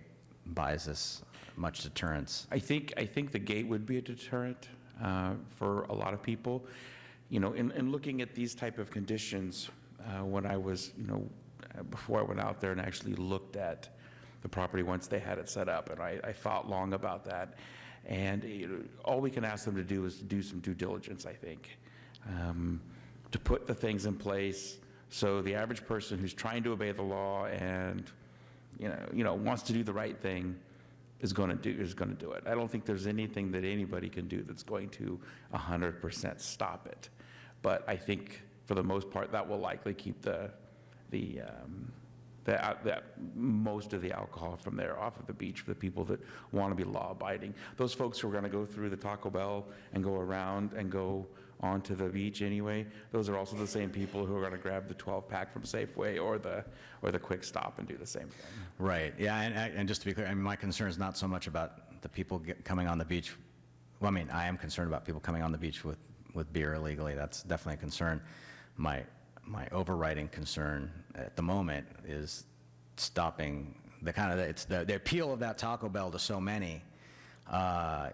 [SPEAKER 1] buys this much deterrence.
[SPEAKER 11] I think the gate would be a deterrent for a lot of people. In looking at these type of conditions, when I was, before I went out there and actually looked at the property once they had it set up, and I thought long about that. And all we can ask them to do is do some due diligence, I think, to put the things in place so the average person who's trying to obey the law and wants to do the right thing is going to do it. I don't think there's anything that anybody can do that's going to 100% stop it. But I think for the most part that will likely keep the most of the alcohol from there off of the beach for the people that want to be law-abiding. Those folks who are going to go through the Taco Bell and go around and go onto the beach anyway, those are also the same people who are going to grab the 12-pack from Safeway or the Quick Stop and do the same thing.
[SPEAKER 1] Right, yeah, and just to be clear, I mean, my concern is not so much about the people coming on the beach. Well, I mean, I am concerned about people coming on the beach with beer illegally. That's definitely a concern. My overriding concern at the moment is stopping it's the appeal of that Taco Bell to so many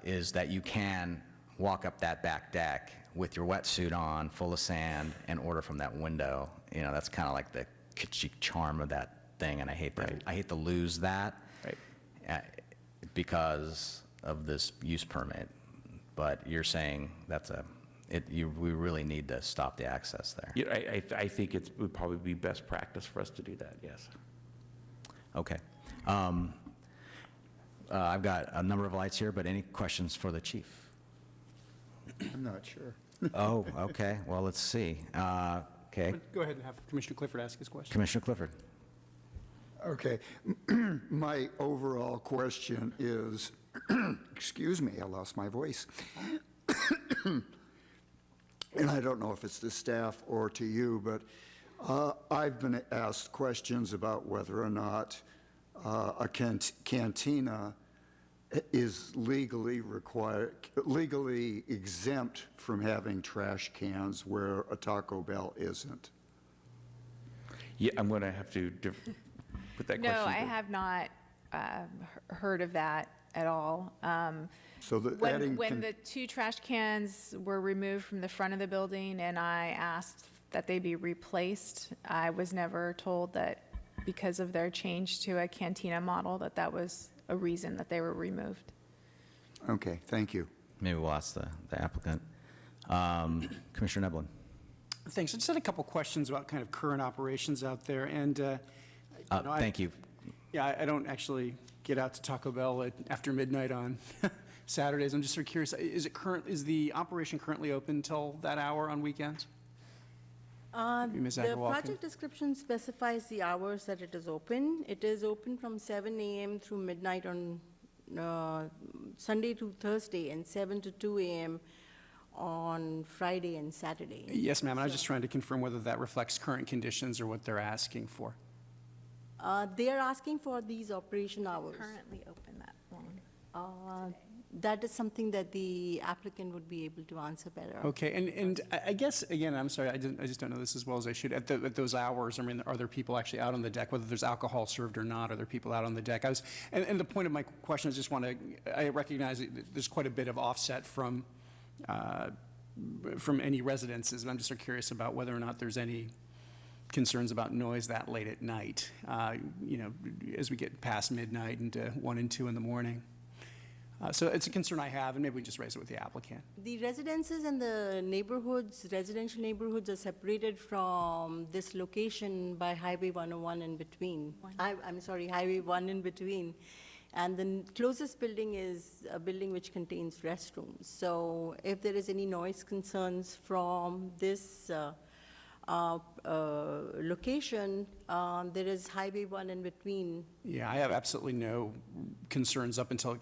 [SPEAKER 1] is that you can walk up that back deck with your wetsuit on, full of sand, and order from that window. You know, that's kind of like the kitschy charm of that thing, and I hate to lose that because of this use permit. But you're saying we really need to stop the access there.
[SPEAKER 11] Yeah, I think it would probably be best practice for us to do that, yes.
[SPEAKER 1] Okay. I've got a number of lights here, but any questions for the chief?
[SPEAKER 4] I'm not sure.
[SPEAKER 1] Oh, okay. Well, let's see. Okay.
[SPEAKER 3] Go ahead and have Commissioner Clifford ask his question.
[SPEAKER 1] Commissioner Clifford.
[SPEAKER 4] Okay. My overall question is, excuse me, I lost my voice. And I don't know if it's to staff or to you, but I've been asked questions about whether or not a cantina is legally exempt from having trash cans where a Taco Bell isn't.
[SPEAKER 11] Yeah, I'm going to have to put that question.
[SPEAKER 2] No, I have not heard of that at all.
[SPEAKER 4] So that
[SPEAKER 2] When the 2 trash cans were removed from the front of the building and I asked that they be replaced, I was never told that because of their change to a cantina model that was a reason that they were removed.
[SPEAKER 4] Okay, thank you.
[SPEAKER 1] Maybe we'll ask the applicant. Commissioner Neblin.
[SPEAKER 3] Thanks. I just had a couple questions about kind of current operations out there, and
[SPEAKER 1] Thank you.
[SPEAKER 3] Yeah, I don't actually get out to Taco Bell after midnight on Saturdays. I'm just sort of curious, is the operation currently open till that hour on weekends? Ms.
[SPEAKER 7] The
[SPEAKER 3] Agrawal,
[SPEAKER 7] project description specifies the hours that it is open. It is open from 7 a.m. through midnight on Sunday to Thursday, and 7 to 2 a.m. on Friday and Saturday.
[SPEAKER 3] Yes, ma'am. I was just trying to confirm whether that reflects current conditions or what they're asking for.
[SPEAKER 7] They are asking for these operation hours.
[SPEAKER 2] Currently open that long.
[SPEAKER 7] That is something that the applicant would be able to answer better.
[SPEAKER 3] Okay, and I guess, again, I'm sorry, I just don't know this as well as I should. At those hours, I mean, are there people actually out on the deck, whether there's alcohol served or not? Are there people out on the deck? And the point of my question is I recognize that there's quite a bit of offset from any residences, and I'm just sort of curious about whether or not there's any concerns about noise that late at night, as we get past midnight into 1 and 2 in the morning. So it's a concern I have, and maybe we just raise it with the applicant.
[SPEAKER 7] The residences and the residential neighborhoods are separated from this location by Highway 101 in between. I'm sorry, Highway 1 in between. And the closest building is a building which contains restrooms. So if there is any noise concerns from this location, there is Highway 1 in between.
[SPEAKER 3] Yeah, I have absolutely no concerns up to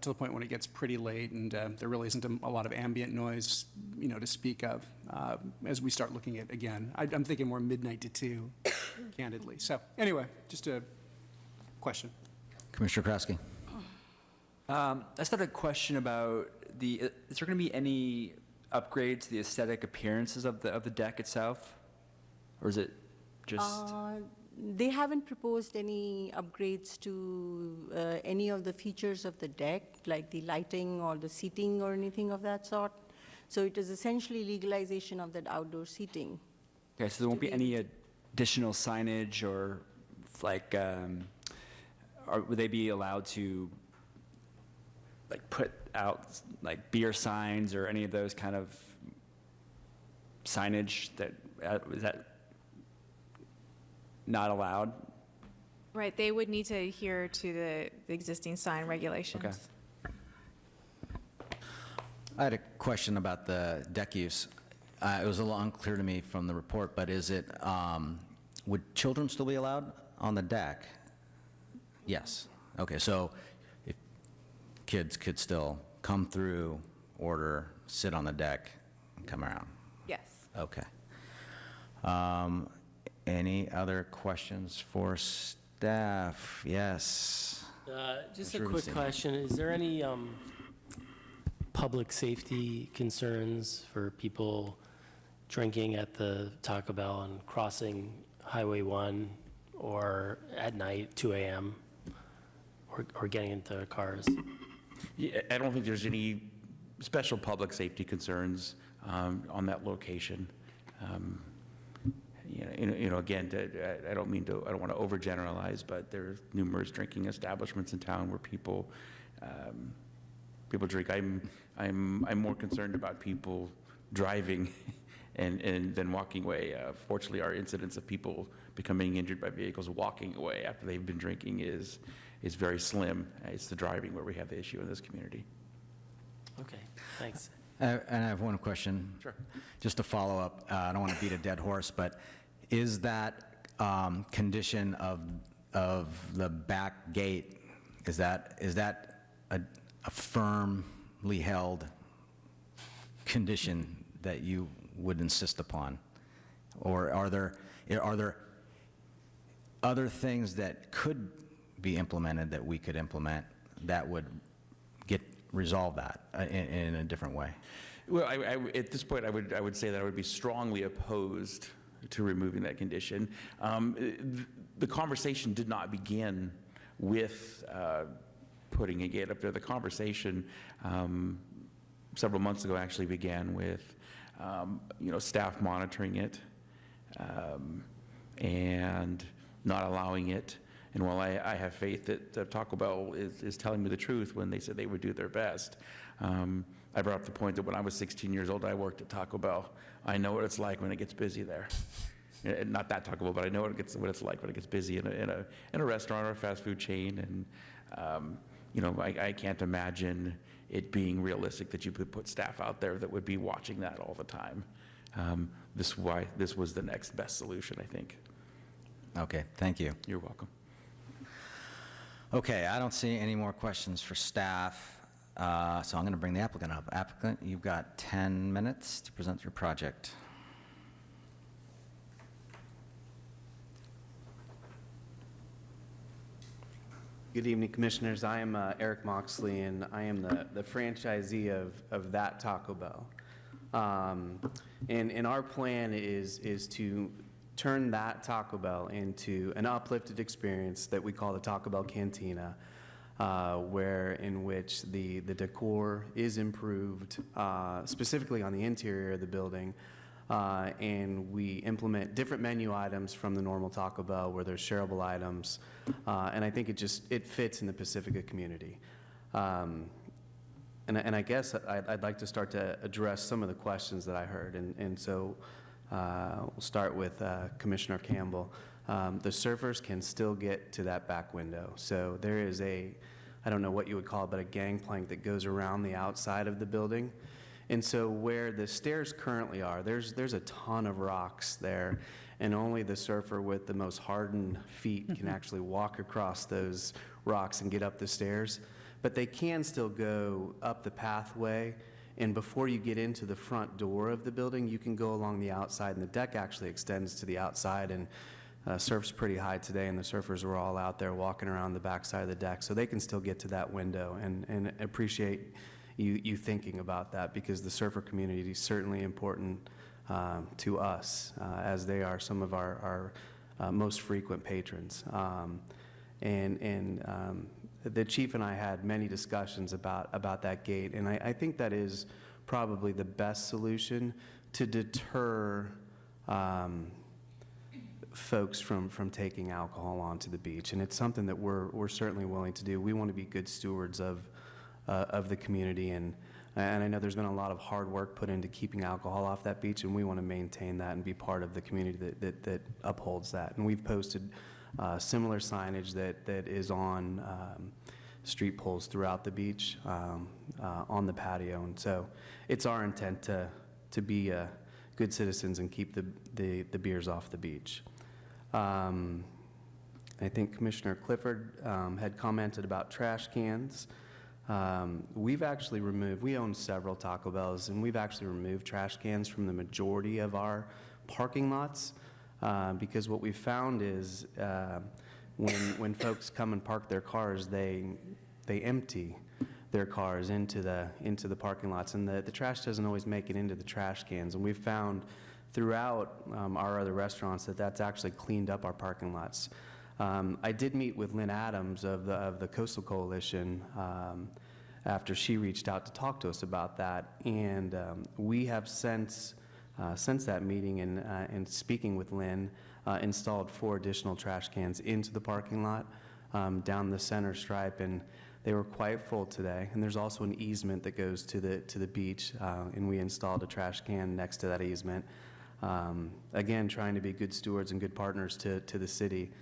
[SPEAKER 3] the point when it gets pretty late, and there really isn't a lot of ambient noise, to speak of. As we start looking at, again, I'm thinking more midnight to 2, candidly. So anyway, just a question.
[SPEAKER 1] Commissioner Kraske.
[SPEAKER 12] I just had a question about is there going to be any upgrade to the aesthetic appearances of the deck itself? Or is it just?
[SPEAKER 7] They haven't proposed any upgrades to any of the features of the deck, like the lighting or the seating or anything of that sort. So it is essentially legalization of that outdoor seating.
[SPEAKER 12] Okay, so there won't be any additional signage or would they be allowed to put out beer signs or any of those kind of signage is that not allowed?
[SPEAKER 2] Right, they would need to adhere to the existing sign regulations.
[SPEAKER 12] Okay.
[SPEAKER 1] I had a question about the deck use. It was a little unclear to me from the report, but would children still be allowed on the deck? Yes. Okay, so if kids could still come through, order, sit on the deck, and come around?
[SPEAKER 2] Yes.
[SPEAKER 1] Okay. Any other questions for staff? Yes.
[SPEAKER 13] Just a
[SPEAKER 1] Mr.
[SPEAKER 13] quick
[SPEAKER 1] Rubenstein.
[SPEAKER 13] question. Is there any public safety concerns for people drinking at the Taco Bell and crossing Highway 1 or at night, 2 a.m.? or getting into their cars.
[SPEAKER 11] Yeah, I don't think there's any special public safety concerns on that location. Again, I don't want to overgeneralize, but there are numerous drinking establishments in town where people drink. I'm more concerned about people driving and then walking away. Fortunately, our incidence of people becoming injured by vehicles walking away after they've been drinking is very slim. It's the driving where we have the issue in this community.
[SPEAKER 13] Okay, thanks.
[SPEAKER 1] And I have one question.
[SPEAKER 11] Sure.
[SPEAKER 1] Just to follow up, I don't want to beat a dead horse, but is that condition of the back gate, is that a firmly held condition that you would insist upon? Or are there other things that could be implemented that we could implement that would resolve that in a different way?
[SPEAKER 11] Well, at this point, I would say that I would be strongly opposed to removing that condition. The conversation did not begin with putting a gate up there. The conversation several months ago actually began with staff monitoring it and not allowing it. And while I have faith that Taco Bell is telling me the truth when they said they would do their best, I brought up the point that when I was 16 years old, I worked at Taco Bell. I know what it's like when it gets busy there. Not that Taco Bell, but I know what it's like when it gets busy in a restaurant or a fast food chain. And I can't imagine it being realistic that you could put staff out there that would be watching that all the time. This was the next best solution, I think.
[SPEAKER 1] Okay, thank you.
[SPEAKER 11] You're welcome.
[SPEAKER 1] Okay, I don't see any more questions for staff, so I'm going to bring the applicant up. Applicant, you've got 10 minutes to present your project.
[SPEAKER 14] Good evening, Commissioners. I am Eric Moxley, and I am the franchisee of that Taco Bell. And our plan is to turn that Taco Bell into an uplifted experience that we call the Taco Bell Cantina, in which the decor is improved, specifically on the interior of the building, and we implement different menu items from the normal Taco Bell where there's shareable items, and I think it fits in the Pacifica community. And I guess I'd like to start to address some of the questions that I heard, and so we'll start with Commissioner Campbell. The surfers can still get to that back window. So there is I don't know what you would call it, but a gangplank that goes around the outside of the building. And so where the stairs currently are, there's a ton of rocks there, and only the surfer with the most hardened feet can actually walk across those rocks and get up the stairs. But they can still go up the pathway, and before you get into the front door of the building, you can go along the outside, and the deck actually extends to the outside, and surf's pretty high today, and the surfers were all out there walking around the backside of the deck, so they can still get to that window, and appreciate you thinking about that, because the surfer community is certainly important to us, as they are some of our most frequent patrons. The chief and I had many discussions about that gate, and I think that is probably the best solution to deter folks from taking alcohol onto the beach, and it's something that we're certainly willing to do. We want to be good stewards of the community, and I know there's been a lot of hard work put into keeping alcohol off that beach, and we want to maintain that and be part of the community that upholds that. And we've posted similar signage that is on street poles throughout the beach, on the patio, and so it's our intent to be good citizens and keep the beers off the beach. I think Commissioner Clifford had commented about trash cans. We own several Taco Bells, and we've actually removed trash cans from the majority of our parking lots, because what we've found is when folks come and park their cars, they empty their cars into the parking lots, and the trash doesn't always make it into the trash cans. And we've found throughout our other restaurants that's actually cleaned up our parking lots. I did meet with Lynn Adams of the Coastal Coalition after she reached out to talk to us about that, and we have since that meeting and speaking with Lynn, installed 4 additional trash cans into the parking lot down the center stripe, and they were quite full today. And there's also an easement that goes to the beach, and we installed a trash can next to that easement. Again, trying to be good stewards and good partners to the city.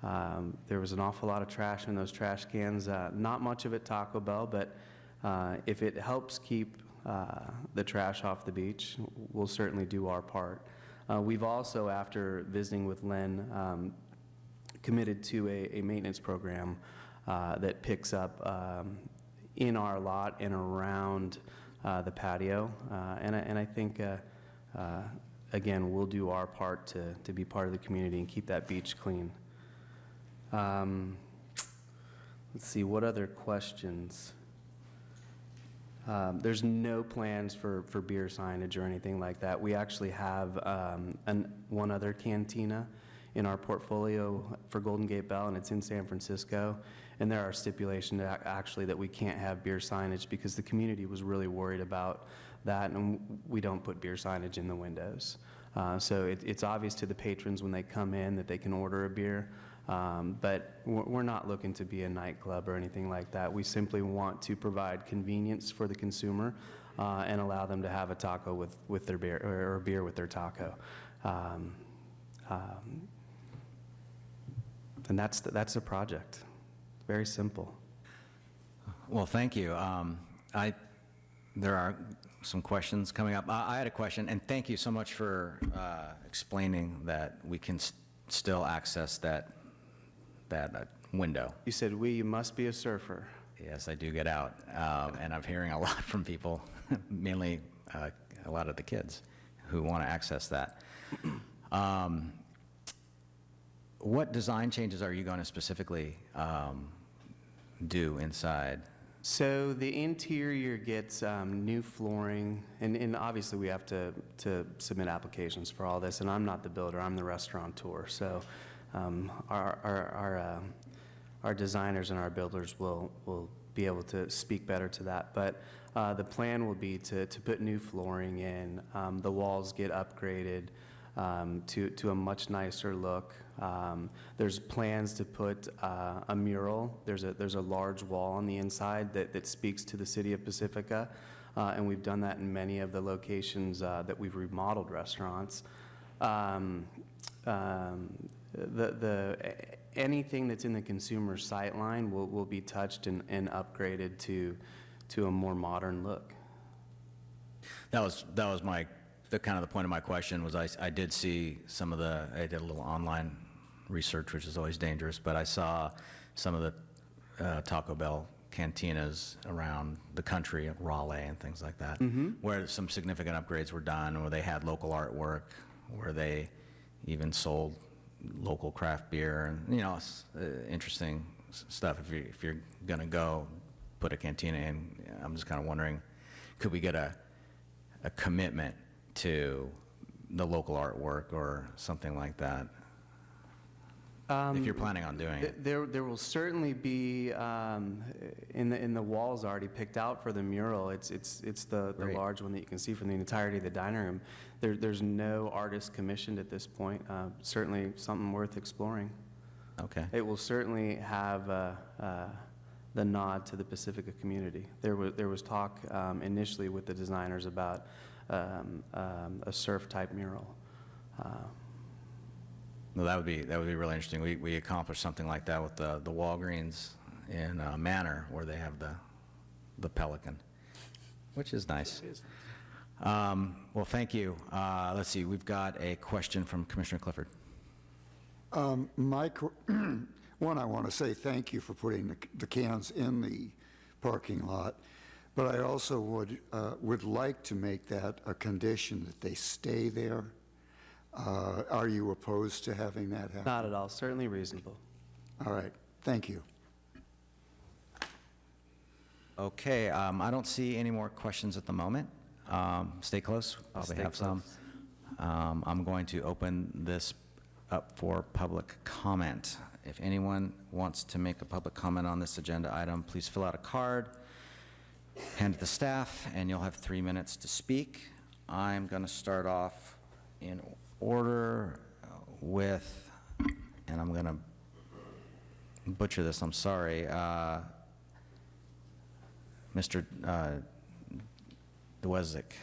[SPEAKER 14] There was an awful lot of trash in those trash cans, not much of it Taco Bell, but if it helps keep the trash off the beach, we'll certainly do our part. We've also, after visiting with Lynn, committed to a maintenance program that picks up in our lot and around the patio. And I think, again, we'll do our part to be part of the community and keep that beach clean. Let's see, what other questions? There's no plans for beer signage or anything like that. We actually have one other cantina in our portfolio for Golden Gate Bell, and it's in San Francisco. And there are stipulations actually that we can't have beer signage because the community was really worried about that, and we don't put beer signage in the windows. So it's obvious to the patrons when they come in that they can order a beer. But we're not looking to be a nightclub or anything like that. We simply want to provide convenience for the consumer and allow them to have a taco with their beer, or a beer with their taco. And that's the project. Very simple.
[SPEAKER 1] Well, thank you. There are some questions coming up. I had a question, and thank you so much for explaining that we can still access that window.
[SPEAKER 14] You said you must be a surfer.
[SPEAKER 1] Yes, I do get out, and I'm hearing a lot from people, mainly a lot of the kids, who want to access that. What design changes are you going to specifically do inside?
[SPEAKER 14] So the interior gets new flooring, and obviously we have to submit applications for all this, and I'm not the builder, I'm the restaurateur. So our designers and our builders will be able to speak better to that. But the plan will be to put new flooring in. The walls get upgraded to a much nicer look. There's plans to put a mural. There's a large wall on the inside that speaks to the city of Pacifica, and we've done that in many of the locations that we've remodeled restaurants. Anything that's in the consumer sight line will be touched and upgraded to a more modern look.
[SPEAKER 1] That was the kind of the point of my question was I did see some of I did a little online research, which is always dangerous, but I saw some of the Taco Bell cantinas around the country, Raleigh and things like that, where some significant upgrades were done, where they had local artwork, where they even sold local craft beer, and interesting stuff. If you're going to go put a cantina in, I'm just kind of wondering, could we get a commitment to the local artwork or something like that? If you're planning on doing it.
[SPEAKER 14] There will certainly be in the walls already picked out for the mural. It's the large one that you can see from the entirety of the dining room. There's no artist commissioned at this point. Certainly something worth exploring.
[SPEAKER 1] Okay.
[SPEAKER 14] It will certainly have the nod to the Pacifica community. There was talk initially with the designers about a surf type mural.
[SPEAKER 1] No, that would be really interesting. We accomplished something like that with the Walgreens in Manor, where they have the pelican, which is nice. Well, thank you. Let's see. We've got a question from Commissioner Clifford.
[SPEAKER 4] One, I want to say thank you for putting the cans in the parking lot, but I also would like to make that a condition that they stay there. Are you opposed to having that happen?
[SPEAKER 14] Not at all. Certainly reasonable.
[SPEAKER 4] All right. Thank you.
[SPEAKER 1] Okay. I don't see any more questions at the moment. Stay close. Probably have some. I'm going to open this up for public comment. If anyone wants to make a public comment on this agenda item, please fill out a card, hand it to staff, and you'll have 3 minutes to speak. I'm going to start off in order with, and I'm going to butcher this, I'm sorry, Mr. Dwezik.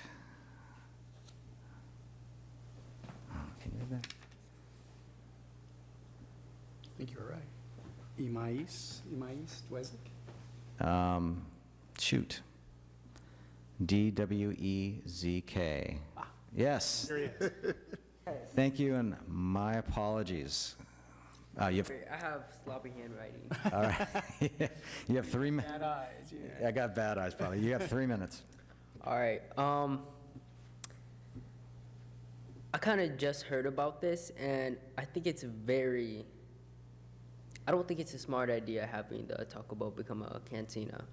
[SPEAKER 1] Can you read that?
[SPEAKER 3] I think you're right. Imais Dwezik?
[SPEAKER 1] Shoot. D-W-E-Z-K. Yes.
[SPEAKER 3] There he is.
[SPEAKER 1] Thank you, and my apologies. You have,
[SPEAKER 15] I have sloppy handwriting.
[SPEAKER 1] all right. You have 3 minutes.
[SPEAKER 3] Bad eyes, yeah.
[SPEAKER 1] I got bad eyes, probably. You have 3 minutes.
[SPEAKER 15] All right. I kind of just heard about this, and I think it's I don't think it's a smart idea having the Taco Bell become a cantina.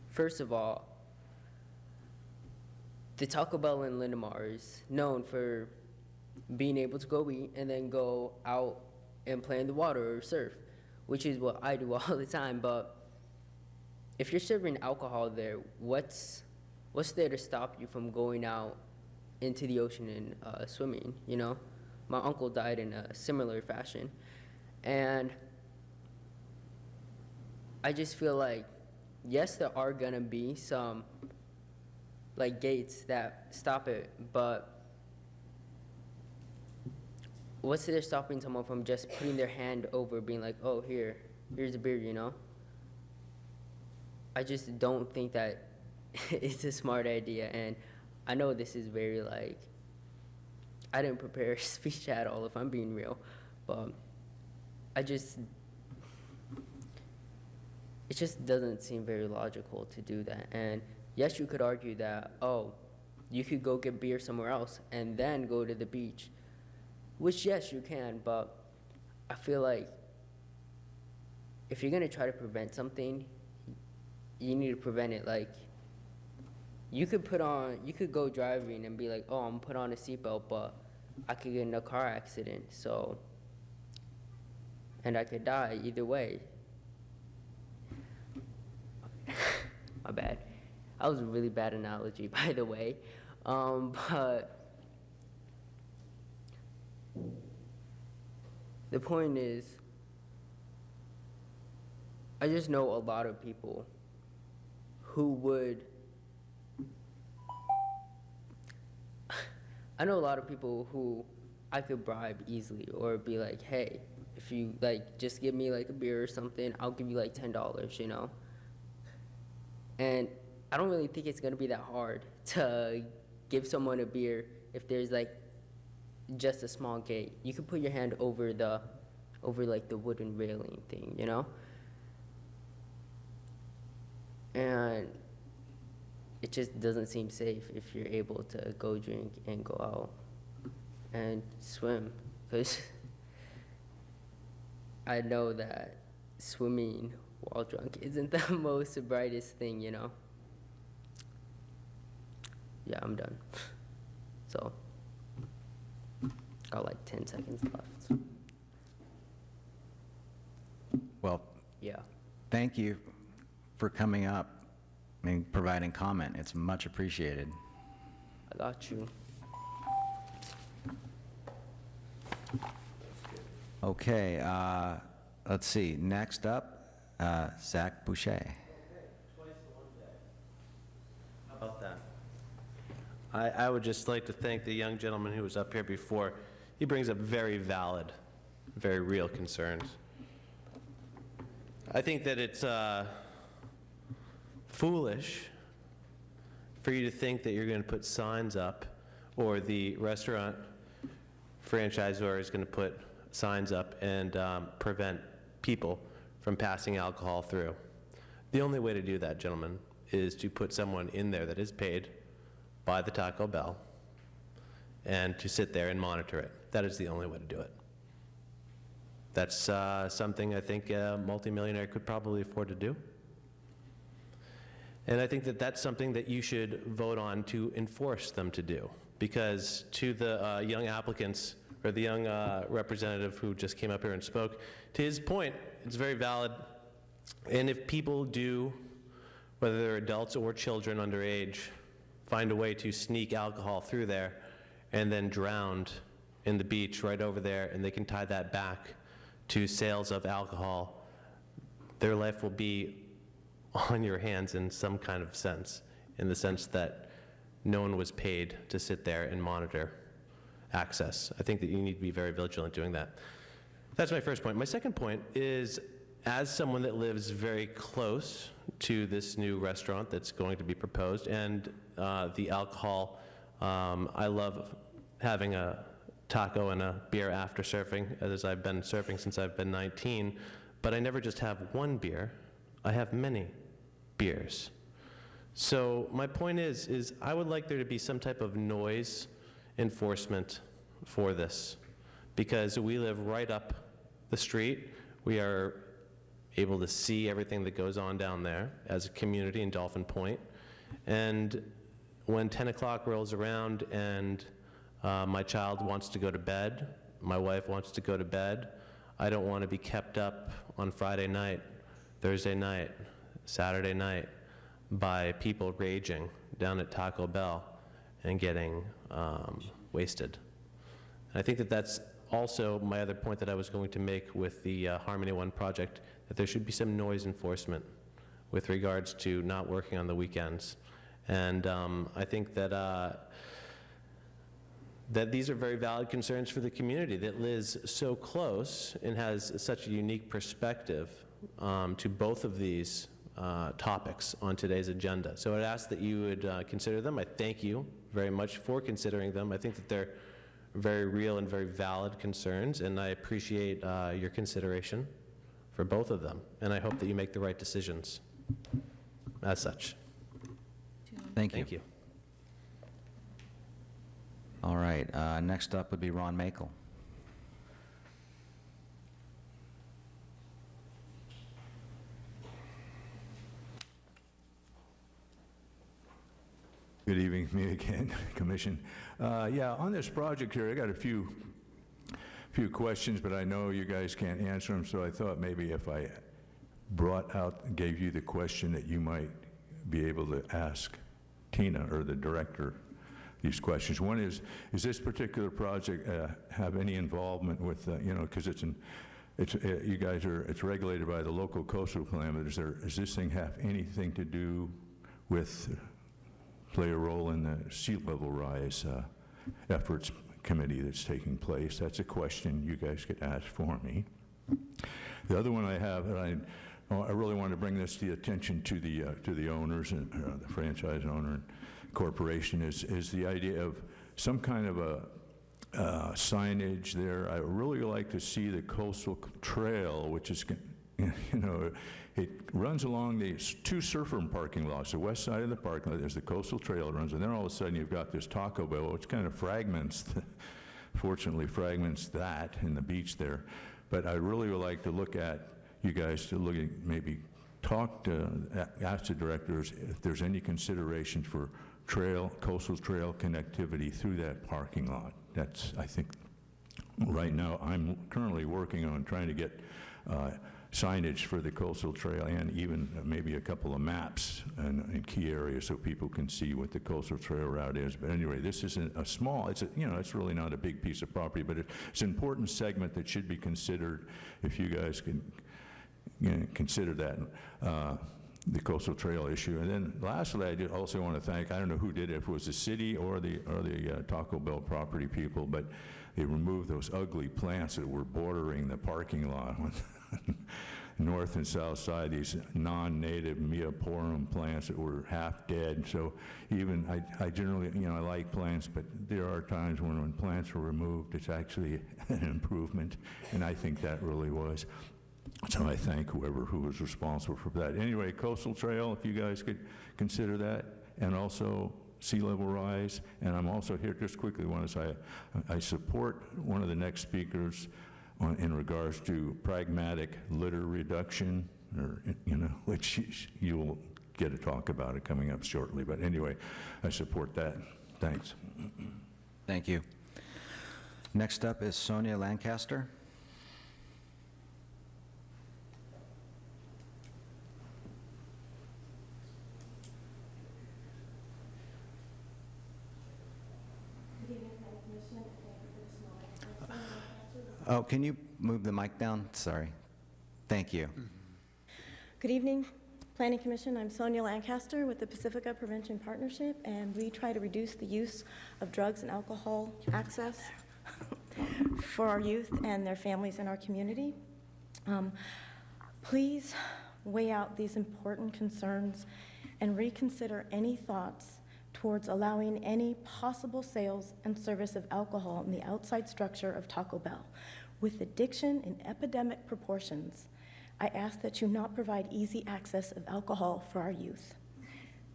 [SPEAKER 15] First of all, the Taco Bell in Linamar is known for being able to go eat and then go out and play in the water or surf, which is what I do all the time. But if you're serving alcohol there, what's there to stop you from going out into the ocean and swimming, you know? My uncle died in a similar fashion. And I just feel like, yes, there are gonna be some like gates that stop it, but what's there stopping someone from just putting their hand over, being like, oh, here's a beer, you know? I just don't think that it's a smart idea, and I know this is very like, I didn't prepare a speech at all, if I'm being real, but it just doesn't seem very logical to do that. And yes, you could argue that, oh, you could go get beer somewhere else and then go to the beach, which yes, you can, but I feel like if you're gonna try to prevent something, you need to prevent it. Like, you could go driving and be like, oh, I'm gonna put on a seatbelt, but I could get in a car accident, and I could die either way. My bad. That was a really bad analogy, by the way. But the point is, I just know a lot of people who would, I know a lot of people who I could bribe easily, or be like, hey, if you like, just give me like a beer or something, I'll give you like $10, you know? And I don't really think it's gonna be that hard to give someone a beer if there's like just a small gate. You can put your hand over like the wooden railing thing, you know? And it just doesn't seem safe if you're able to go drink and go out and swim, because I know that swimming while drunk isn't the most brightest thing, you know? Yeah, I'm done. So, got like 10 seconds left.
[SPEAKER 1] Well,
[SPEAKER 15] Yeah.
[SPEAKER 1] thank you for coming up and providing comment. It's much appreciated.
[SPEAKER 15] I got you.
[SPEAKER 1] Okay, let's see. Next up, Zach Boucher.
[SPEAKER 10] How about that? I would just like to thank the young gentleman who was up here before. He brings up very valid, very real concerns. I think that it's foolish for you to think that you're going to put signs up, or the restaurant franchisor is going to put signs up and prevent people from passing alcohol through. The only way to do that, gentlemen, is to put someone in there that is paid by the Taco Bell and to sit there and monitor it. That is the only way to do it. That's something I think a multimillionaire could probably afford to do. And I think that that's something that you should vote on to enforce them to do. Because to the young applicants, or the young representative who just came up here and spoke, to his point, it's very valid. And if people do, whether they're adults or children underage, find a way to sneak alcohol through there and then drowned in the beach right over there, and they can tie that back to sales of alcohol, their life will be on your hands in some kind of sense, in the sense that no one was paid to sit there and monitor access. I think that you need to be very vigilant doing that. That's my first point. My second point is, as someone that lives very close to this new restaurant that's going to be proposed and the alcohol, I love having a taco and a beer after surfing, as I've been surfing since I've been 19, but I never just have one beer, I have many beers. So my point is I would like there to be some type of noise enforcement for this, because we live right up the street. We are able to see everything that goes on down there as a community in Dolphin Point. And when 10 o'clock rolls around and my child wants to go to bed, my wife wants to go to bed, I don't want to be kept up on Friday night, Thursday night, Saturday night by people raging down at Taco Bell and getting wasted. And I think that that's also my other point that I was going to make with the Harmony One project, that there should be some noise enforcement with regards to not working on the weekends. And I think that that these are very valid concerns for the community that lives so close and has such a unique perspective to both of these topics on today's agenda. So I'd ask that you would consider them. I thank you very much for considering them. I think that they're very real and very valid concerns, and I appreciate your consideration for both of them, and I hope that you make the right decisions as such.
[SPEAKER 1] Thank you.
[SPEAKER 10] Thank you.
[SPEAKER 1] All right, next up would be Ron Makel.
[SPEAKER 5] Good evening, me again, Commission. Yeah, on this project here, I got a few questions, but I know you guys can't answer them, so I thought maybe if I brought out, gave you the question that you might be able to ask Tina or the director these questions. One is this particular project have any involvement with, you know, because you guys are, it's regulated by the local coastal plan, but does this thing have anything to do with, play a role in the sea level rise efforts committee that's taking place? That's a question you guys could ask for me. The other one I have, and I really want to bring this to the attention to the owners and the franchise owner and corporation, is the idea of some kind of a signage there. I really like to see the coastal trail, which is, you know, it runs along these two surfer parking lots. The west side of the parking lot, there's the coastal trail runs, and then all of a sudden you've got this Taco Bell, which kind of fragments, fortunately fragments that in the beach there. But I really would like to look at, you guys to look at, maybe talk to, ask the directors if there's any consideration for coastal trail connectivity through that parking lot. That's, I think, right now, I'm currently working on trying to get signage for the coastal trail, and even maybe a couple of maps in key areas so people can see what the coastal trail route is. But anyway, this isn't a small, you know, it's really not a big piece of property, but it's an important segment that should be considered if you guys can, you know, consider that. The coastal trail issue. And then lastly, I also want to thank, I don't know who did it, if it was the city or the Taco Bell property people, but they removed those ugly plants that were bordering the parking lot north and south side, these non-native Mioporum plants that were half dead. So even, I generally, you know, I like plants, but there are times when plants are removed, it's actually an improvement, and I think that really was. So I thank who was responsible for that. Anyway, coastal trail, if you guys could consider that, and also sea level rise. And I'm also here, just quickly, want to say I support one of the next speakers in regards to pragmatic litter reduction, or, you know, which you'll get to talk about it coming up shortly. But anyway, I support that. Thanks.
[SPEAKER 1] Thank you. Next up is Sonia Lancaster. Oh, can you move the mic down? Sorry. Thank you.
[SPEAKER 16] Good evening, Planning Commission. I'm Sonia Lancaster with the Pacifica Prevention Partnership, and we try to reduce the use of drugs and alcohol access for our youth and their families in our community. Please weigh out these important concerns and reconsider any thoughts towards allowing any possible sales and service of alcohol in the outside structure of Taco Bell. With addiction in epidemic proportions, I ask that you not provide easy access of alcohol for our youth.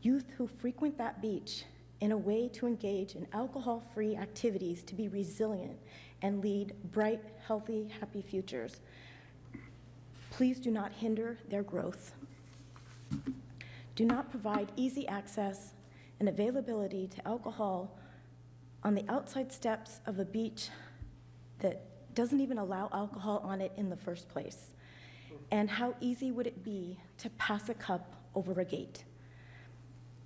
[SPEAKER 16] Youth who frequent that beach in a way to engage in alcohol-free activities to be resilient and lead bright, healthy, happy futures. Please do not hinder their growth. Do not provide easy access and availability to alcohol on the outside steps of a beach that doesn't even allow alcohol on it in the first place. And how easy would it be to pass a cup over a gate?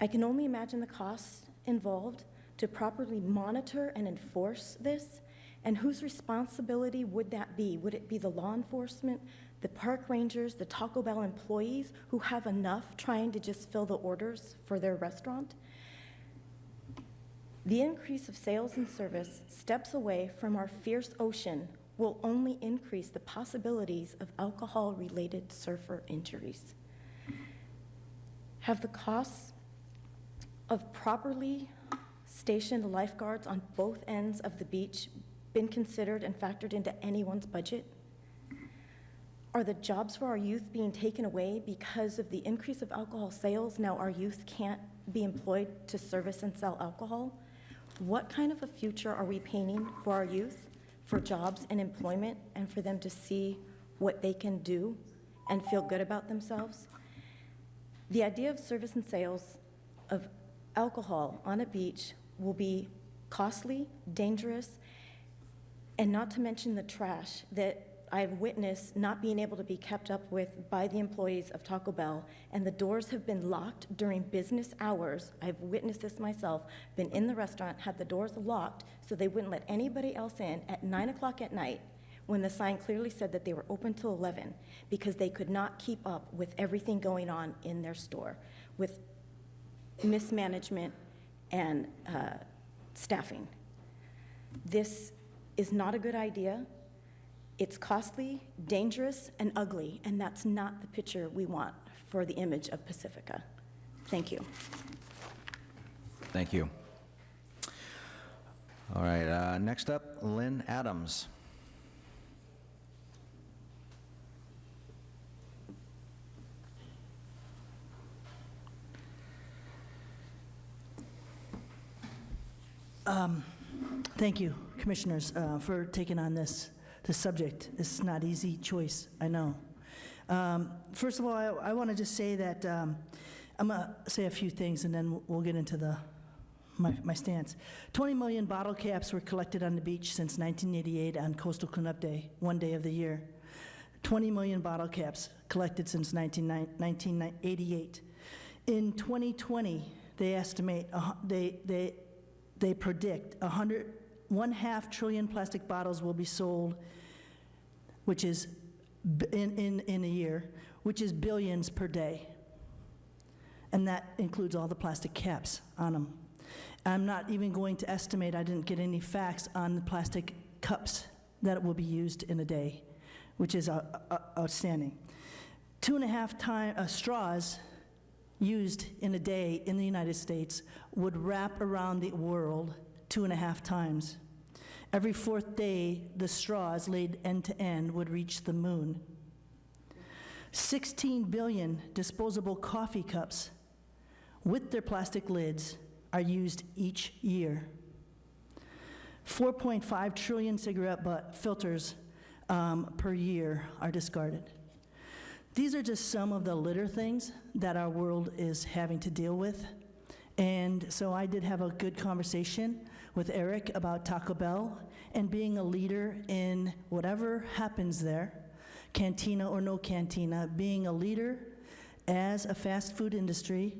[SPEAKER 16] I can only imagine the costs involved to properly monitor and enforce this, and whose responsibility would that be? Would it be the law enforcement, the park rangers, the Taco Bell employees who have enough trying to just fill the orders for their restaurant? The increase of sales and service steps away from our fierce ocean will only increase the possibilities of alcohol-related surfer injuries. Have the costs of properly stationed lifeguards on both ends of the beach been considered and factored into anyone's budget? Are the jobs for our youth being taken away because of the increase of alcohol sales? Now our youth can't be employed to service and sell alcohol? What kind of a future are we painting for our youth, for jobs and employment, and for them to see what they can do and feel good about themselves? The idea of service and sales of alcohol on a beach will be costly, dangerous, and not to mention the trash that I've witnessed not being able to be kept up with by the employees of Taco Bell, and the doors have been locked during business hours. I've witnessed this myself, been in the restaurant, had the doors locked so they wouldn't let anybody else in at 9 o'clock at night when the sign clearly said that they were open till 11, because they could not keep up with everything going on in their store with mismanagement and staffing. This is not a good idea. It's costly, dangerous, and ugly, and that's not the picture we want for the image of Pacifica. Thank you.
[SPEAKER 1] Thank you. All right, next up, Lynn Adams.
[SPEAKER 17] Thank you, commissioners, for taking on this subject. This is not easy choice, I know. First of all, I want to just say that I'm going to say a few things, and then we'll get into my stance. 20 million bottle caps were collected on the beach since 1988 on Coastal Cleanup Day, one day of the year. 20 million bottle caps collected since 1988. In 2020, they estimate, they predict 1.5 trillion plastic bottles will be sold, which is in a year, which is billions per day. And that includes all the plastic caps on them. I'm not even going to estimate, I didn't get any facts on the plastic cups that will be used in a day, which is outstanding. 2.5 times straws used in a day in the United States would wrap around the world 2.5 times. Every 4th day, the straws laid end to end would reach the moon. 16 billion disposable coffee cups with their plastic lids are used each year. 4.5 trillion cigarette butt filters per year are discarded. These are just some of the litter things that our world is having to deal with. And so I did have a good conversation with Eric about Taco Bell and being a leader in whatever happens there, cantina or no cantina, being a leader as a fast food industry,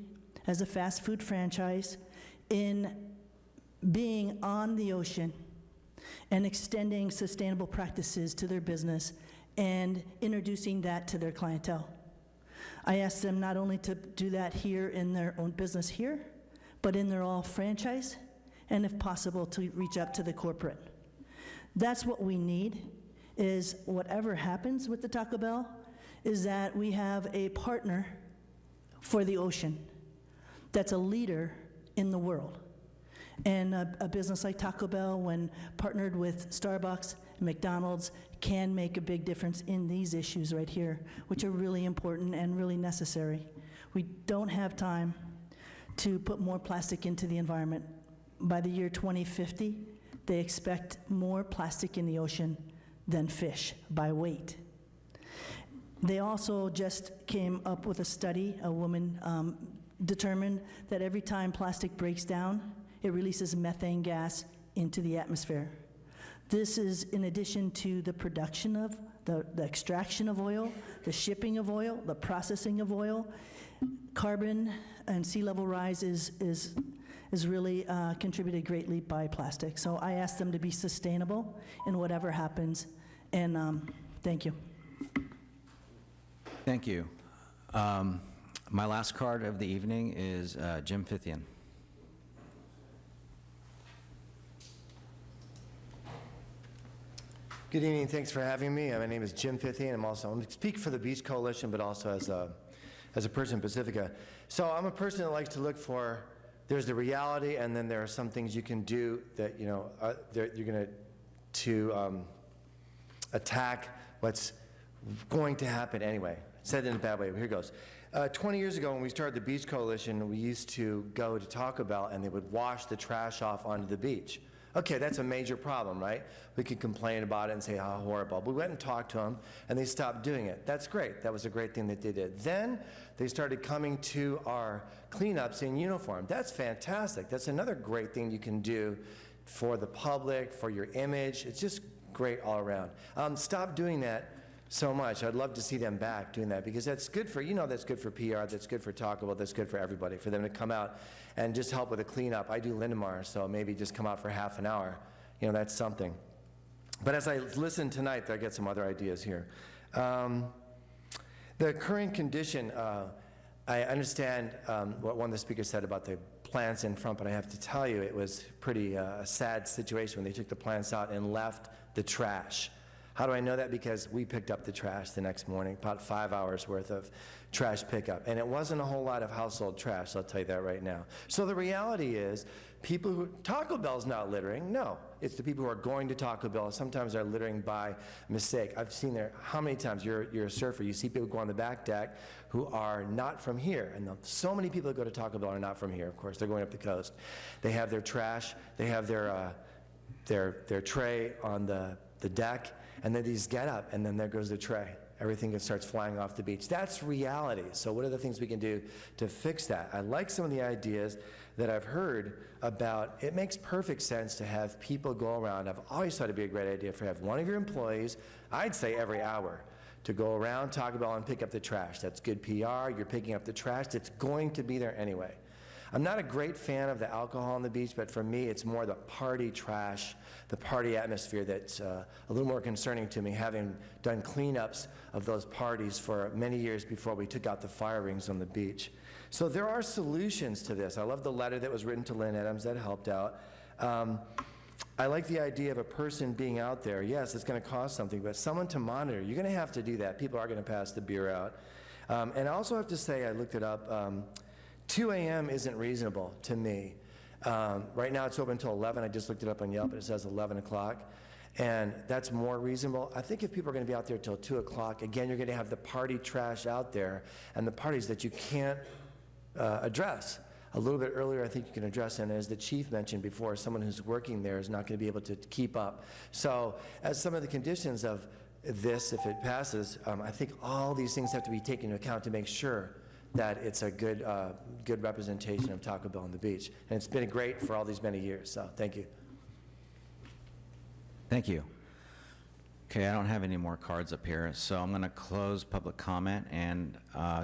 [SPEAKER 17] as a fast food franchise, in being on the ocean and extending sustainable practices to their business and introducing that to their clientele. I asked them not only to do that here in their own business here, but in their all franchise, and if possible, to reach up to the corporate. That's what we need, is whatever happens with the Taco Bell, is that we have a partner for the ocean that's a leader in the world. And a business like Taco Bell, when partnered with Starbucks and McDonald's, can make a big difference in these issues right here, which are really important and really necessary. We don't have time to put more plastic into the environment. By the year 2050, they expect more plastic in the ocean than fish by weight. They also just came up with a study. A woman determined that every time plastic breaks down, it releases methane gas into the atmosphere. This is in addition to the production of, the extraction of oil, the shipping of oil, the processing of oil. Carbon and sea level rise is really contributed greatly by plastic. So I asked them to be sustainable in whatever happens, and thank you.
[SPEAKER 1] Thank you. My last card of the evening is Jim Fithian.
[SPEAKER 18] Good evening, thanks for having me. My name is Jim Fithian. I'm going to speak for the Beach Coalition, but also as a person in Pacifica. So I'm a person that likes to look for, there's the reality, and then there are some things you can do that, you're going to attack what's going to happen anyway. Said it in a bad way, but here goes. 20 years ago when we started the Beach Coalition, we used to go to Taco Bell and they would wash the trash off onto the beach. Okay, that's a major problem, right? We could complain about it and say how horrible. We went and talked to them, and they stopped doing it. That's great. That was a great thing that they did. Then they started coming to our cleanups in uniform. That's fantastic. That's another great thing you can do for the public, for your image. It's just great all around. Stop doing that so much. I'd love to see them back doing that, because that's good for, that's good for PR, that's good for Taco Bell, that's good for everybody, for them to come out and just help with a cleanup. I do Lindemar, so maybe just come out for half an hour. That's something. But as I listen tonight, I get some other ideas here. The current condition, I understand what one of the speakers said about the plants in front, but I have to tell you, it was pretty a sad situation when they took the plants out and left the trash. How do I know that? Because we picked up the trash the next morning, about 5 hours worth of trash pickup. And it wasn't a whole lot of household trash, I'll tell you that right now. So the reality is, Taco Bell's not littering, no. It's the people who are going to Taco Bell, sometimes are littering by mistake. I've seen there, how many times, you're a surfer, you see people go on the back deck who are not from here. And so many people that go to Taco Bell are not from here, of course, they're going up the coast. They have their trash, they have their tray on the deck, and then they just get up, and then there goes the tray. Everything starts flying off the beach. That's reality. So what are the things we can do to fix that? I like some of the ideas that I've heard about. It makes perfect sense to have people go around. I've always thought it'd be a great idea for have one of your employees, I'd say every hour, to go around Taco Bell and pick up the trash. That's good PR. You're picking up the trash. It's going to be there anyway. I'm not a great fan of the alcohol on the beach, but for me, it's more the party trash, the party atmosphere that's a little more concerning to me, having done cleanups of those parties for many years before we took out the fire rings on the beach. So there are solutions to this. I love the letter that was written to Lynn Adams. That helped out. I like the idea of a person being out there. Yes, it's going to cost something, but someone to monitor. You're going to have to do that. People are going to pass the beer out. And I also have to say, I looked it up, 2 a.m. isn't reasonable to me. Right now it's open until 11. I just looked it up on Yelp and it says 11 o'clock. And that's more reasonable. I think if people are going to be out there till 2 o'clock, again, you're going to have the party trash out there and the parties that you can't address. A little bit earlier, I think you can address, and as the chief mentioned before, someone who's working there is not going to be able to keep up. So as some of the conditions of this, if it passes, I think all these things have to be taken into account to make sure that it's a good, good representation of Taco Bell on the beach. And it's been great for all these many years, so thank you.
[SPEAKER 1] Thank you. Okay, I don't have any more cards up here, so I'm going to close public comment and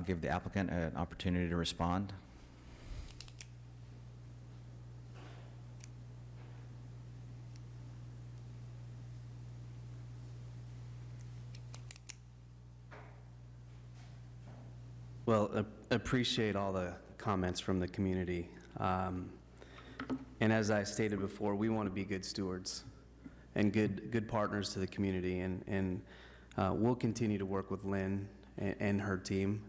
[SPEAKER 1] give the applicant an opportunity to respond.
[SPEAKER 14] Well, appreciate all the comments from the community. And as I stated before, we want to be good stewards and good partners to the community. And we'll continue to work with Lynn and her team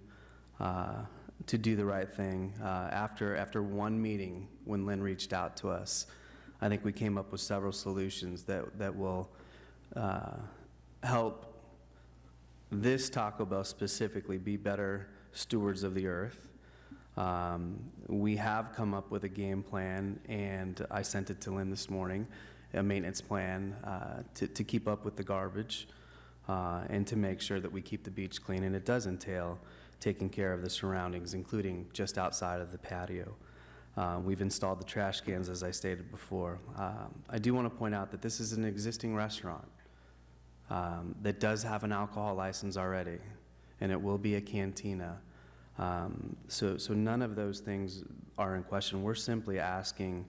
[SPEAKER 14] to do the right thing. After one meeting, when Lynn reached out to us, I think we came up with several solutions that will help this Taco Bell specifically be better stewards of the earth. We have come up with a game plan, and I sent it to Lynn this morning, a maintenance plan to keep up with the garbage and to make sure that we keep the beach clean. And it does entail taking care of the surroundings, including just outside of the patio. We've installed the trash cans, as I stated before. I do want to point out that this is an existing restaurant that does have an alcohol license already, and it will be a cantina. So none of those things are in question. We're simply asking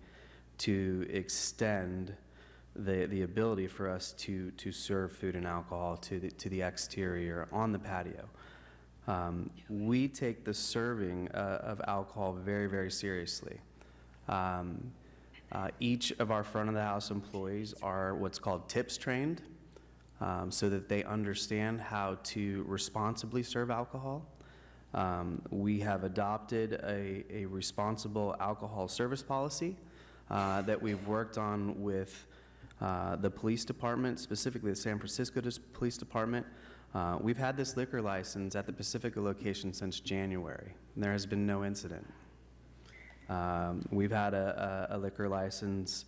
[SPEAKER 14] to extend the ability for us to serve food and alcohol to the exterior on the patio. We take the serving of alcohol very, very seriously. Each of our front of the house employees are what's called tips trained, so that they understand how to responsibly serve alcohol. We have adopted a responsible alcohol service policy that we've worked on with the police department, specifically the San Francisco Police Department. We've had this liquor license at the Pacifica location since January, and there has been no incident. We've had a liquor license,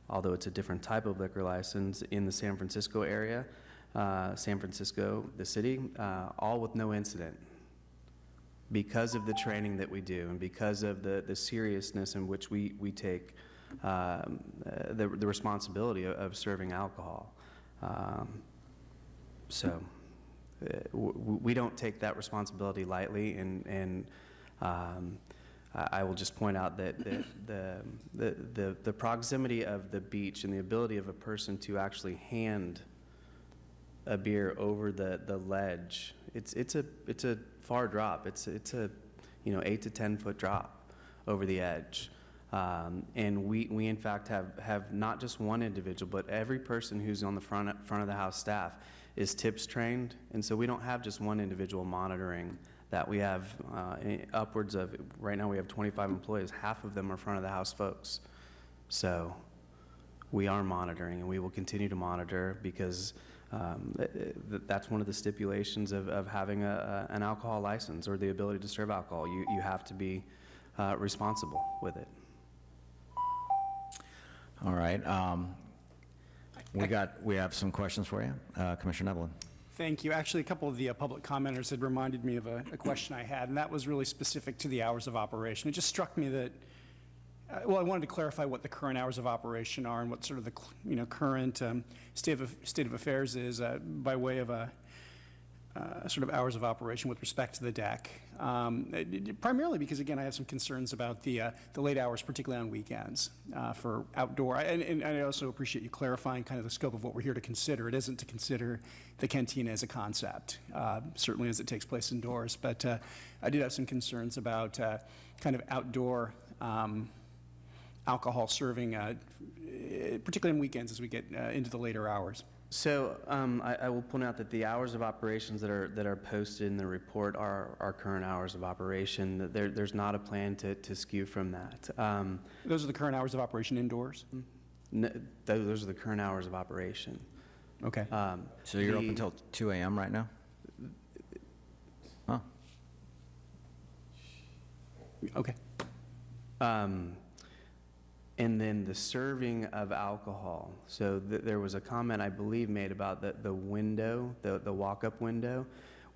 [SPEAKER 14] although it's a different type of liquor license, in the San Francisco area, San Francisco, the city, all with no incident, because of the training that we do and because of the seriousness in which we take the responsibility of serving alcohol. So we don't take that responsibility lightly, and I will just point out that the proximity of the beach and the ability of a person to actually hand a beer over the ledge, it's a far drop. It's a 8 to 10 foot drop over the edge. And we in fact have not just one individual, but every person who's on the front of the house staff is tips trained. And so we don't have just one individual monitoring that. We have upwards of, right now we have 25 employees, half of them are front of the house folks. So we are monitoring, and we will continue to monitor, because that's one of the stipulations of having an alcohol license or the ability to serve alcohol. You have to be responsible with it.
[SPEAKER 1] All right. We have some questions for you. Commissioner Evelyn.
[SPEAKER 3] Thank you. Actually, a couple of the public commenters had reminded me of a question I had, and that was really specific to the hours of operation. It just struck me that, well, I wanted to clarify what the current hours of operation are and what sort of the current state of affairs is by way of a sort of hours of operation with respect to the deck. Primarily because, again, I have some concerns about the late hours, particularly on weekends, for outdoor. And I also appreciate you clarifying kind of the scope of what we're here to consider. It isn't to consider the cantina as a concept, certainly as it takes place indoors. But I did have some concerns about kind of outdoor alcohol serving, particularly on weekends as we get into the later hours.
[SPEAKER 14] So I will point out that the hours of operations that are posted in the report are our current hours of operation. There's not a plan to skew from that.
[SPEAKER 3] Those are the current hours of operation indoors?
[SPEAKER 14] No, those are the current hours of operation.
[SPEAKER 3] Okay.
[SPEAKER 1] So you're open until 2 a.m. right now? Huh.
[SPEAKER 3] Okay.
[SPEAKER 14] And then the serving of alcohol. So there was a comment, I believe, made about the window, the walk-up window.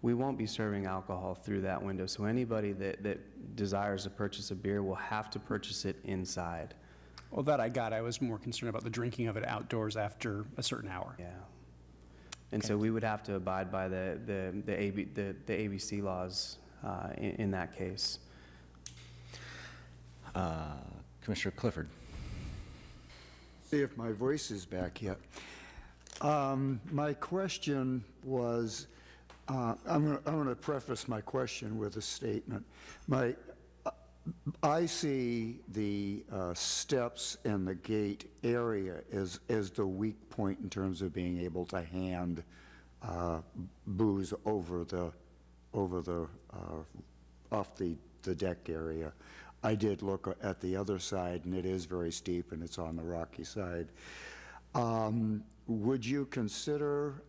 [SPEAKER 14] we won't be serving alcohol through that window. So anybody that desires to purchase a beer will have to purchase it inside.
[SPEAKER 3] Well, that I got. I was more concerned about the drinking of it outdoors after a certain hour.
[SPEAKER 14] Yeah. And so we would have to abide by the ABC laws in that case.
[SPEAKER 1] Commissioner Clifford.
[SPEAKER 4] See if my voice is back yet. My question was, I'm going to preface my question with a statement. I see the steps and the gate area as the weak point in terms of being able to hand booze off the deck area. I did look at the other side, and it is very steep, and it's on the rocky side. Would you consider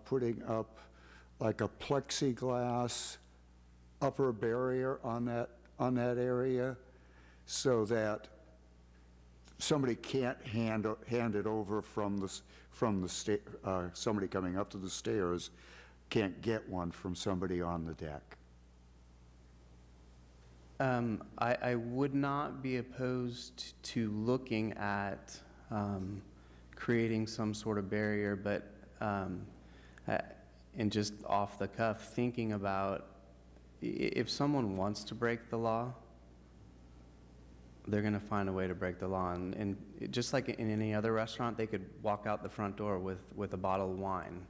[SPEAKER 4] putting up like a plexiglass upper barrier on that area so that somebody can't hand it over from the somebody coming up to the stairs can't get one from somebody on the deck?
[SPEAKER 14] I would not be opposed to looking at creating some sort of barrier, but and just off the cuff, thinking about if someone wants to break the law, they're going to find a way to break the law. And just like in any other restaurant, they could walk out the front door with a bottle of wine.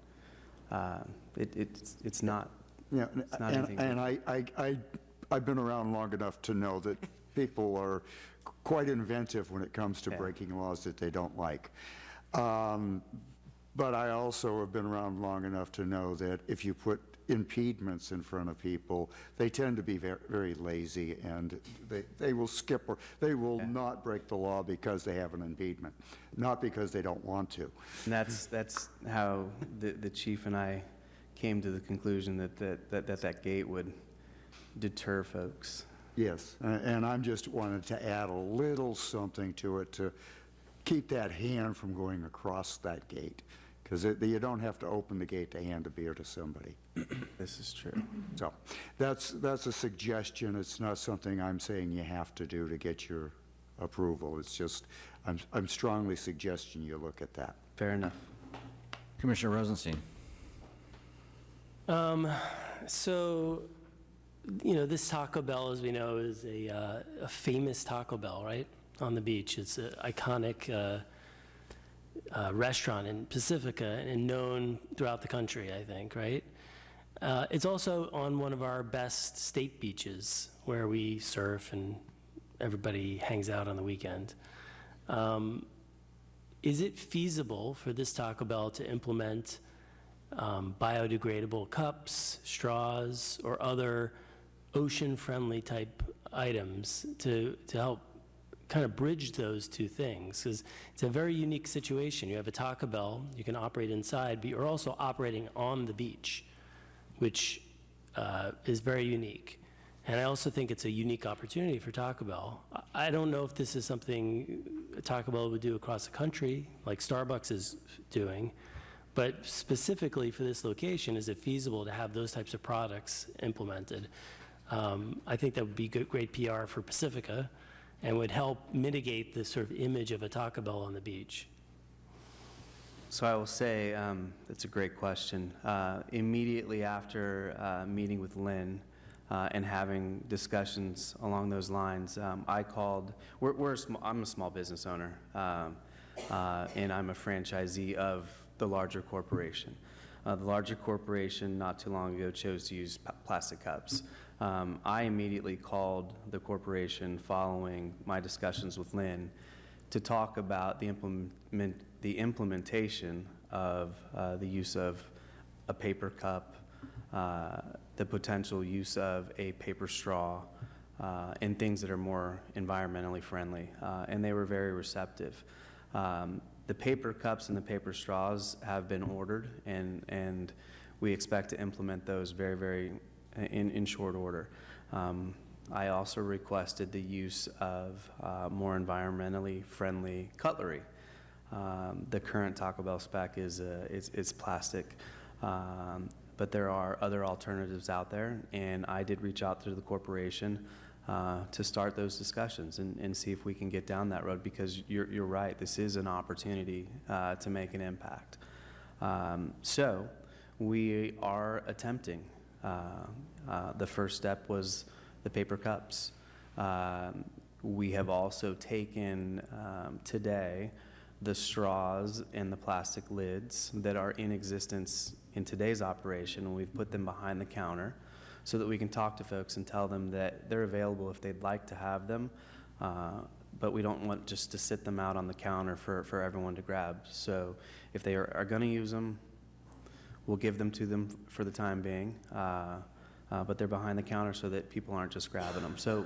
[SPEAKER 14] It's not.
[SPEAKER 4] Yeah,
[SPEAKER 14] it's not anything.
[SPEAKER 4] And I've been around long enough to know that people are quite inventive when it comes to breaking laws that they don't like. But I also have been around long enough to know that if you put impediments in front of people, they tend to be very, very lazy, and they will skip or they will not break the law because they have an impediment, not because they don't want to.
[SPEAKER 14] And that's how the chief and I came to the conclusion that gate would deter folks.
[SPEAKER 4] Yes, and I'm just wanted to add a little something to it to keep that hand from going across that gate, because you don't have to open the gate to hand a beer to somebody.
[SPEAKER 14] This is true.
[SPEAKER 4] So that's a suggestion. It's not something I'm saying you have to do to get your approval. It's just I'm strongly suggesting you look at that.
[SPEAKER 14] Fair enough.
[SPEAKER 1] Commissioner Rosenstein.
[SPEAKER 13] So, you know, this Taco Bell, as we know, is a famous Taco Bell, right, on the beach. It's an iconic restaurant in Pacifica and known throughout the country, I think, right? It's also on one of our best state beaches where we surf and everybody hangs out on the weekend. Is it feasible for this Taco Bell to implement biodegradable cups, straws, or other ocean-friendly type items to help kind of bridge those two things? Because it's a very unique situation. You have a Taco Bell, you can operate inside, but you're also operating on the beach, which is very unique. And I also think it's a unique opportunity for Taco Bell. I don't know if this is something Taco Bell would do across the country, like Starbucks is doing, but specifically for this location, is it feasible to have those types of products implemented? I think that would be great PR for Pacifica and would help mitigate the sort of image of a Taco Bell on the beach.
[SPEAKER 14] So I will say, that's a great question. Immediately after meeting with Lynn and having discussions along those lines, I called, I'm a small business owner, and I'm a franchisee of the larger corporation. The larger corporation not too long ago chose to use plastic cups. I immediately called the corporation following my discussions with Lynn to talk about the implementation of the use of a paper cup, the potential use of a paper straw, and things that are more environmentally friendly. And they were very receptive. The paper cups and the paper straws have been ordered, and we expect to implement those very, very in short order. I also requested the use of more environmentally friendly cutlery. The current Taco Bell spec is plastic. but there are other alternatives out there, and I did reach out to the corporation to start those discussions and see if we can get down that road, because you're right, this is an opportunity to make an impact. So we are attempting. The first step was the paper cups. We have also taken today the straws and the plastic lids that are in existence in today's operation, and we've put them behind the counter so that we can talk to folks and tell them that they're available if they'd like to have them, but we don't want just to sit them out on the counter for everyone to grab. So if they are going to use them, we'll give them to them for the time being, but they're behind the counter so that people aren't just grabbing them. So,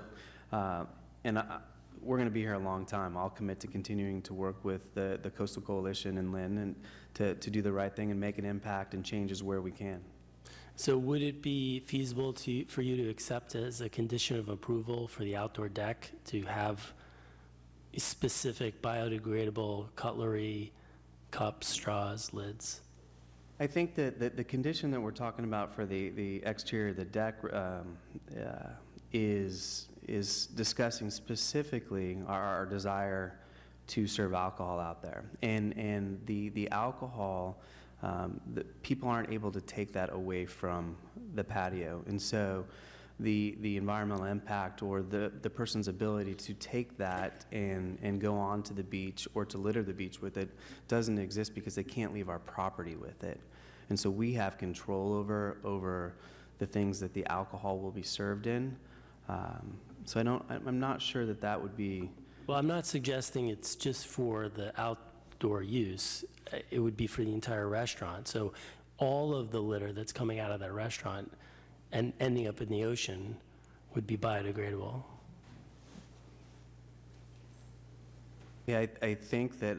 [SPEAKER 14] we're going to be here a long time. I'll commit to continuing to work with the Coastal Coalition and Lynn and to do the right thing and make an impact and changes where we can.
[SPEAKER 13] So would it be feasible for you to accept as a condition of approval for the outdoor deck to have specific biodegradable cutlery, cups, straws, lids?
[SPEAKER 14] I think that the condition that we're talking about for the exterior of the deck is discussing specifically our desire to serve alcohol out there. And the alcohol, the people aren't able to take that away from the patio. And so the environmental impact or the person's ability to take that and go on to the beach or to litter the beach with it doesn't exist because they can't leave our property with it. And so we have control over the things that the alcohol will be served in. So I'm not sure that would be.
[SPEAKER 13] Well, I'm not suggesting it's just for the outdoor use. It would be for the entire restaurant. So all of the litter that's coming out of that restaurant and ending up in the ocean would be biodegradable.
[SPEAKER 14] Yeah, I think that,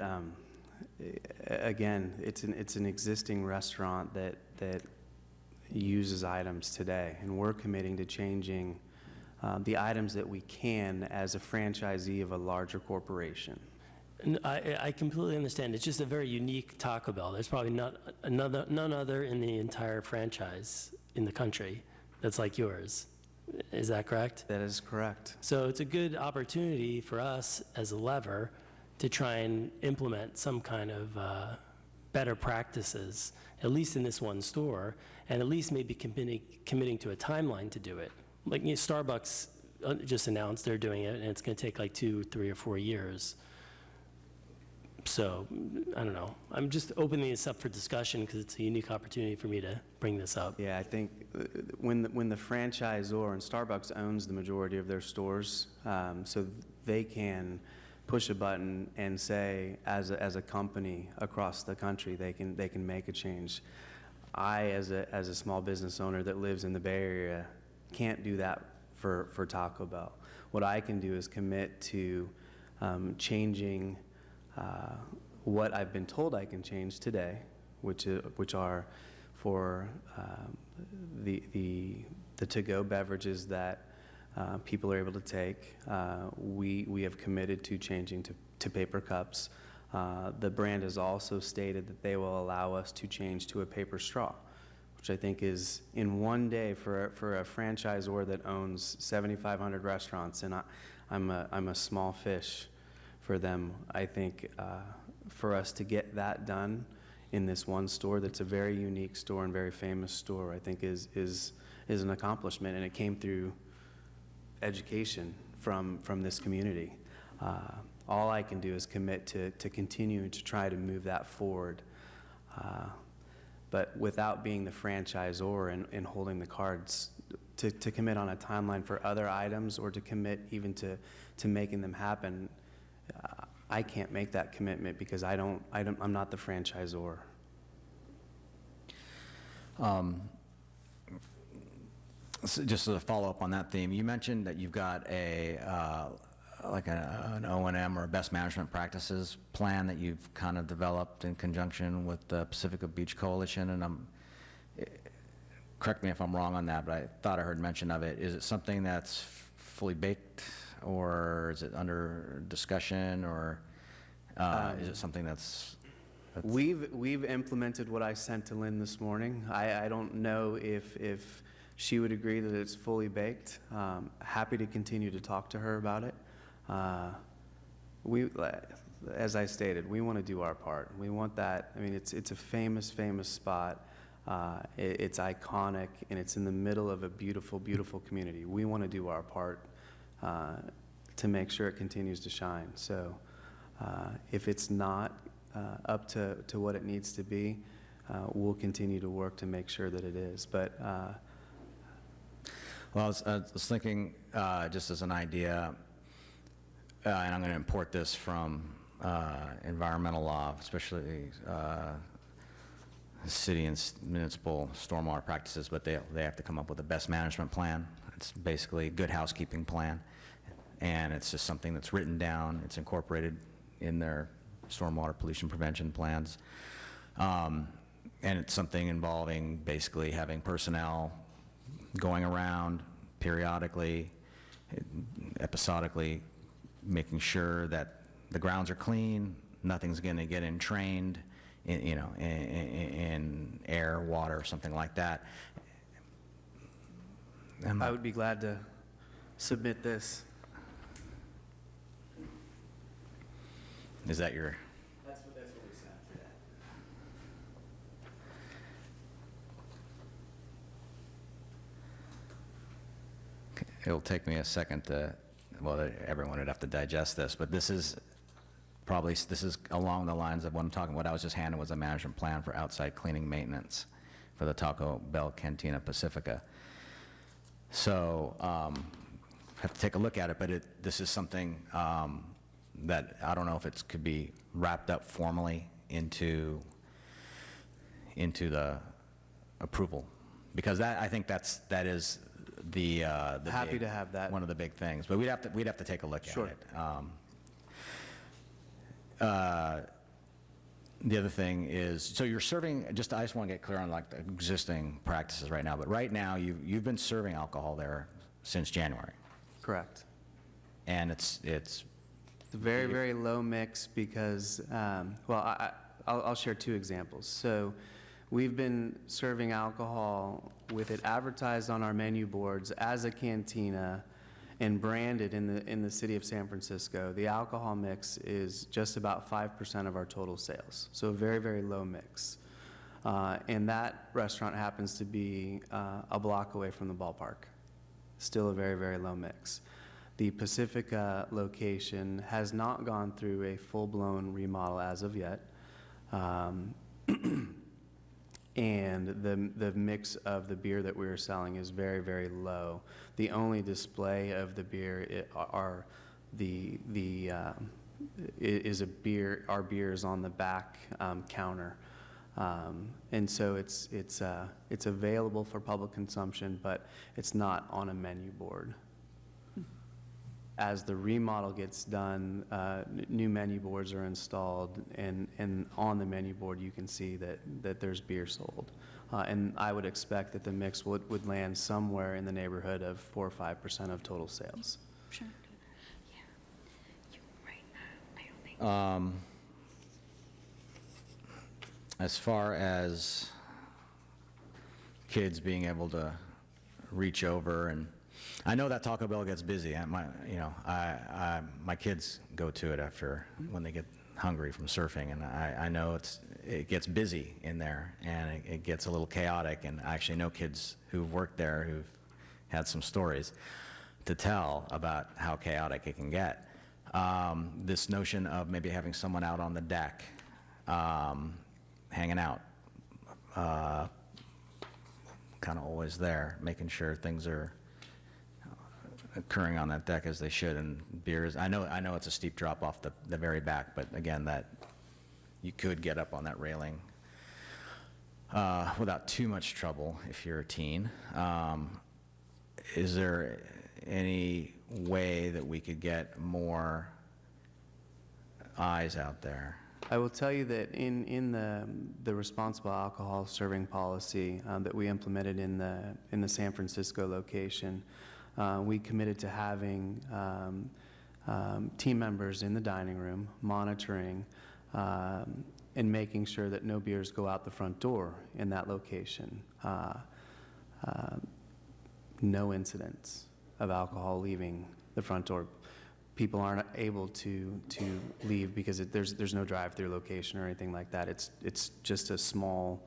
[SPEAKER 14] again, it's an existing restaurant that uses items today, and we're committing to changing the items that we can as a franchisee of a larger corporation.
[SPEAKER 13] And I completely understand. It's just a very unique Taco Bell. There's probably none other in the entire franchise in the country that's like yours. Is that correct?
[SPEAKER 14] That is correct.
[SPEAKER 13] So it's a good opportunity for us as a lever to try and implement some kind of better practices, at least in this one store, and at least maybe committing to a timeline to do it. Like, you know, Starbucks just announced they're doing it, and it's going to take like 2, 3, or 4 years. So, I don't know. I'm just opening this up for discussion because it's a unique opportunity for me to bring this up.
[SPEAKER 14] Yeah, I think when the franchisor, and Starbucks owns the majority of their stores, so they can push a button and say, as a company across the country, they can make a change. I, as a small business owner that lives in the Bay Area, can't do that for Taco Bell. What I can do is commit to changing what I've been told I can change today, which are for the to-go beverages that people are able to take. We have committed to changing to paper cups. The brand has also stated that they will allow us to change to a paper straw, which I think is, in one day, for a franchisor that owns 7,500 restaurants, and I'm a small fish for them. I think for us to get that done in this one store, that's a very unique store and very famous store, I think is an accomplishment, and it came through education from this community. All I can do is commit to continue to try to move that forward. But without being the franchisor and holding the cards, to commit on a timeline for other items or to commit even to making them happen, I can't make that commitment because I'm not the franchisor.
[SPEAKER 1] So just as a follow-up on that theme, you mentioned that you've got an O&M or a best management practices plan that you've kind of developed in conjunction with the Pacifica Beach Coalition, and correct me if I'm wrong on that, but I thought I heard mention of it. Is it something that's fully baked, or is it under discussion, or is it something that's
[SPEAKER 14] We've implemented what I sent to Lynn this morning. I don't know if she would agree that it's fully baked. Happy to continue to talk to her about it. As I stated, we want to do our part. We want that. I mean, it's a famous spot. It's iconic, and it's in the middle of a beautiful, beautiful community. We want to do our part to make sure it continues to shine. So if it's not up to what it needs to be, we'll continue to work to make sure that it is. But
[SPEAKER 1] Well, I was thinking, just as an idea, and I'm going to import this from environmental law, especially city and municipal stormwater practices, but they have to come up with a best management plan. It's basically a good housekeeping plan, and it's just something that's written down. It's incorporated in their stormwater pollution prevention plans. And it's something involving basically having personnel going around periodically, episodically, making sure that the grounds are clean, nothing's going to get entrained, in air, water, something like that.
[SPEAKER 14] I would be glad to submit this.
[SPEAKER 1] Is that your?
[SPEAKER 14] That's what we sent today.
[SPEAKER 1] It'll take me a second to, well, everyone would have to digest this, but this is along the lines of what I'm talking. What I was just handed was a management plan for outside cleaning maintenance for the Taco Bell Cantina Pacifica. So, have to take a look at it, but this is something that I don't know if it could be wrapped up formally into the approval, because I think that is the
[SPEAKER 14] Happy to have that.
[SPEAKER 1] one of the big things, but we'd have to take a look
[SPEAKER 14] Sure.
[SPEAKER 1] at it. The other thing is, so you're serving, I just want to get clear on like the existing practices right now, but right now you've been serving alcohol there since January.
[SPEAKER 14] Correct.
[SPEAKER 1] And it's
[SPEAKER 14] Very, very low mix because, I'll share two examples. So we've been serving alcohol with it advertised on our menu boards as a cantina and branded in the city of San Francisco. The alcohol mix is just about 5% of our total sales, so a very, very low mix. And that restaurant happens to be a block away from the ballpark. Still a very, very low mix. The Pacifica location has not gone through a full-blown remodel as of yet. And the mix of the beer that we are selling is very, very low. The only display of the beer is a beer. Our beer is on the back counter, and so it's available for public consumption, but it's not on a menu board. As the remodel gets done, new menu boards are installed, and on the menu board you can see that there's beer sold. And I would expect that the mix would land somewhere in the neighborhood of 4 or 5% of total sales.
[SPEAKER 16] Sure.
[SPEAKER 1] As far as kids being able to reach over, and I know that Taco Bell gets busy. My kids go to it after when they get hungry from surfing, and I know it gets busy in there, and it gets a little chaotic. And I actually know kids who've worked there who've had some stories to tell about how chaotic it can get. This notion of maybe having someone out on the deck, hanging out, kind of always there, making sure things are occurring on that deck as they should, and beers. I know it's a steep drop off the very back, but again, that you could get up on that railing without too much trouble if you're a teen. Is there any way that we could get more eyes out there?
[SPEAKER 14] I will tell you that in the responsible alcohol serving policy that we implemented in the San Francisco location, we committed to having team members in the dining room monitoring and making sure that no beers go out the front door in that location. No incidents of alcohol leaving the front door. People aren't able to leave because there's no drive-through location or anything like that. It's just a small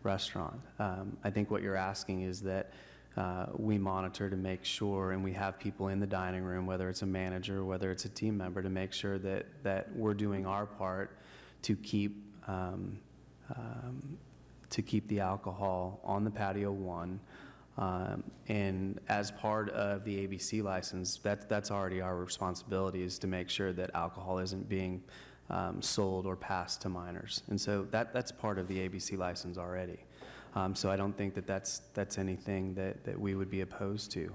[SPEAKER 14] restaurant. I think what you're asking is that we monitor to make sure, and we have people in the dining room, whether it's a manager, whether it's a team member, to make sure that we're doing our part to keep the alcohol on the patio, one. And as part of the ABC license, that's already our responsibility, is to make sure that alcohol isn't being sold or passed to minors. And so that's part of the ABC license already. So I don't think that's anything that we would be opposed to.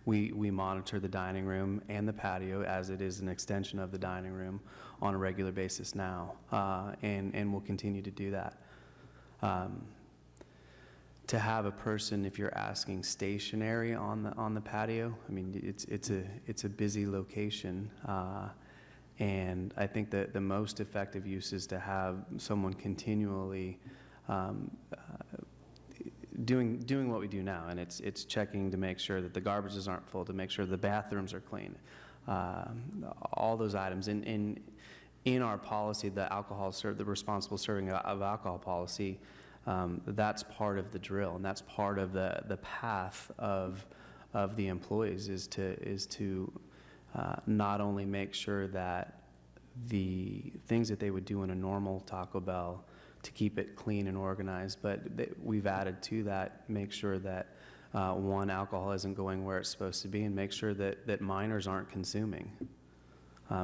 [SPEAKER 14] We monitor the dining room and the patio as it is an extension of the dining room on a regular basis now, and we'll continue to do that. To have a person, if you're asking, stationary on the patio, I mean, it's a busy location, and I think that the most effective use is to have someone continually doing what we do now, and it's checking to make sure that the garbages aren't full, to make sure the bathrooms are clean, all those items. In our policy, the responsible serving of alcohol policy, that's part of the drill, and that's part of the path of the employees, is to not only make sure that the things that they would do in a normal Taco Bell to keep it clean and organized, but we've added to that, make sure that one, alcohol isn't going where it's supposed to be, and make sure that minors aren't consuming.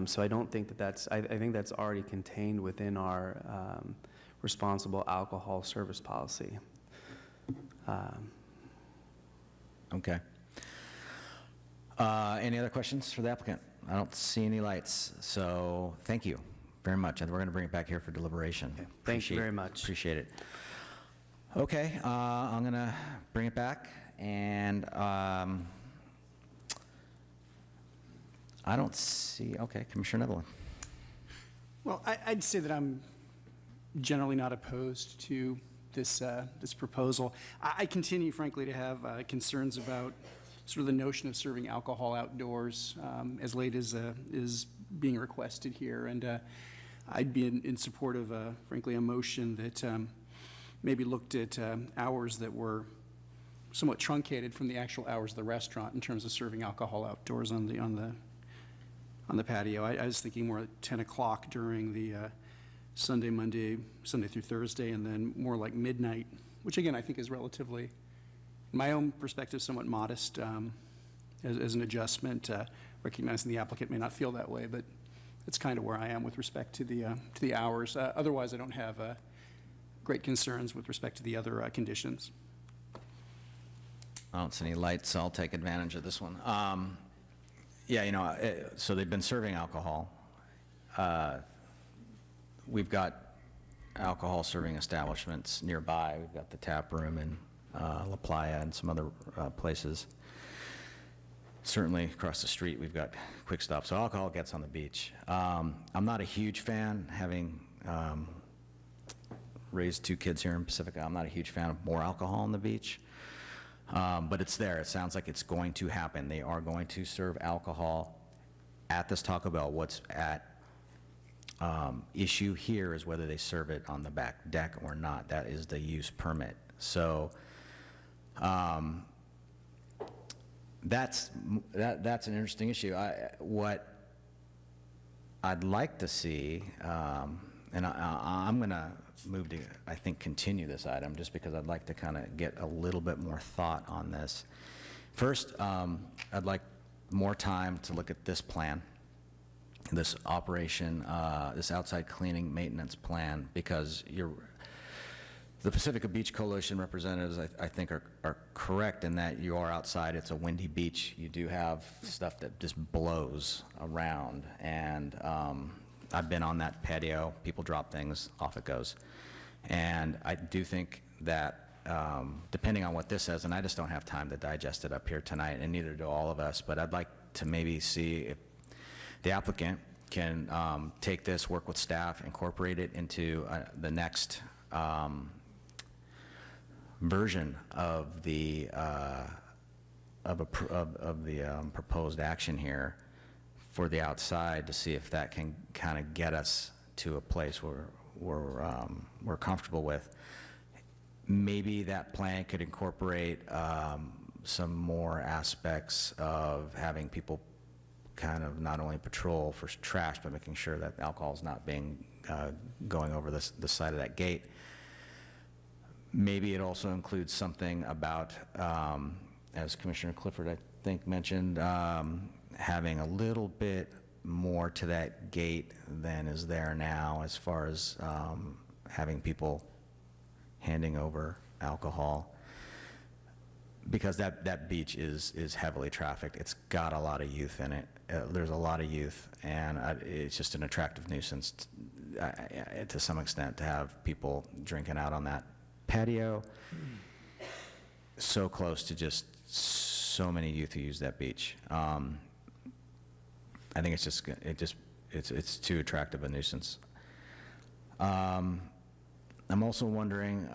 [SPEAKER 14] So I don't think I think that's already contained within our responsible alcohol service policy.
[SPEAKER 1] Okay. Any other questions for the applicant? I don't see any lights, so thank you very much. And we're going to bring it back here for deliberation.
[SPEAKER 14] Okay. Thank you very much.
[SPEAKER 1] Appreciate it. Okay, I'm going to bring it back, and I don't see, okay, Commissioner Netherland.
[SPEAKER 3] Well, I'd say that I'm generally not opposed to this proposal. I continue, frankly, to have concerns about sort of the notion of serving alcohol outdoors as late as is being requested here. And I'd be in support of, frankly, a motion that maybe looked at hours that were somewhat truncated from the actual hours of the restaurant in terms of serving alcohol outdoors on the patio. I was thinking more at 10 o'clock during the Sunday through Thursday, and then more like midnight, which again I think is relatively, in my own perspective, somewhat modest as an adjustment, recognizing the applicant may not feel that way, but that's kind of where I am with respect to the hours. Otherwise, I don't have great concerns with respect to the other conditions.
[SPEAKER 1] I don't see any lights, so I'll take advantage of this one. Yeah, so they've been serving alcohol. We've got alcohol serving establishments nearby. We've got the tap room in La Playa and some other places. Certainly across the street, we've got Quick Stop. So alcohol gets on the beach. I'm not a huge fan, having raised 2 kids here in Pacifica. I'm not a huge fan of more alcohol on the beach. But it's there. It sounds like it's going to happen. They are going to serve alcohol at this Taco Bell. What's at issue here is whether they serve it on the back deck or not. That is the use permit. So that's an interesting issue. What I'd like to see, and I'm going to move to, I think, continue this item just because I'd like to kind of get a little bit more thought on this. First, I'd like more time to look at this plan, this operation, this outside cleaning maintenance plan, because the Pacifica Beach Coalition representatives, I think, are correct in that you are outside. It's a windy beach. You do have stuff that just blows around, and I've been on that patio. People drop things, off it goes. And I do think that depending on what this says, and I just don't have time to digest it up here tonight, and neither do all of us, but I'd like to maybe see if the applicant can take this, work with staff, incorporate it into the next version of the proposed action here for the outside, to see if that can kind of get us to a place where we're comfortable with. Maybe that plan could incorporate some more aspects of having people kind of not only patrol for trash, but making sure that alcohol is not being going over the side of that gate. Maybe it also includes something about, as Commissioner Clifford, I think, mentioned, having a little bit more to that gate than is there now, as far as having people handing over alcohol, because that beach is heavily trafficked. It's got a lot of youth in it. There's a lot of youth, and it's just an attractive nuisance to some extent to have people drinking out on that patio, so close to just so many youth who use that beach. I think it's too attractive a nuisance. I'm also wondering,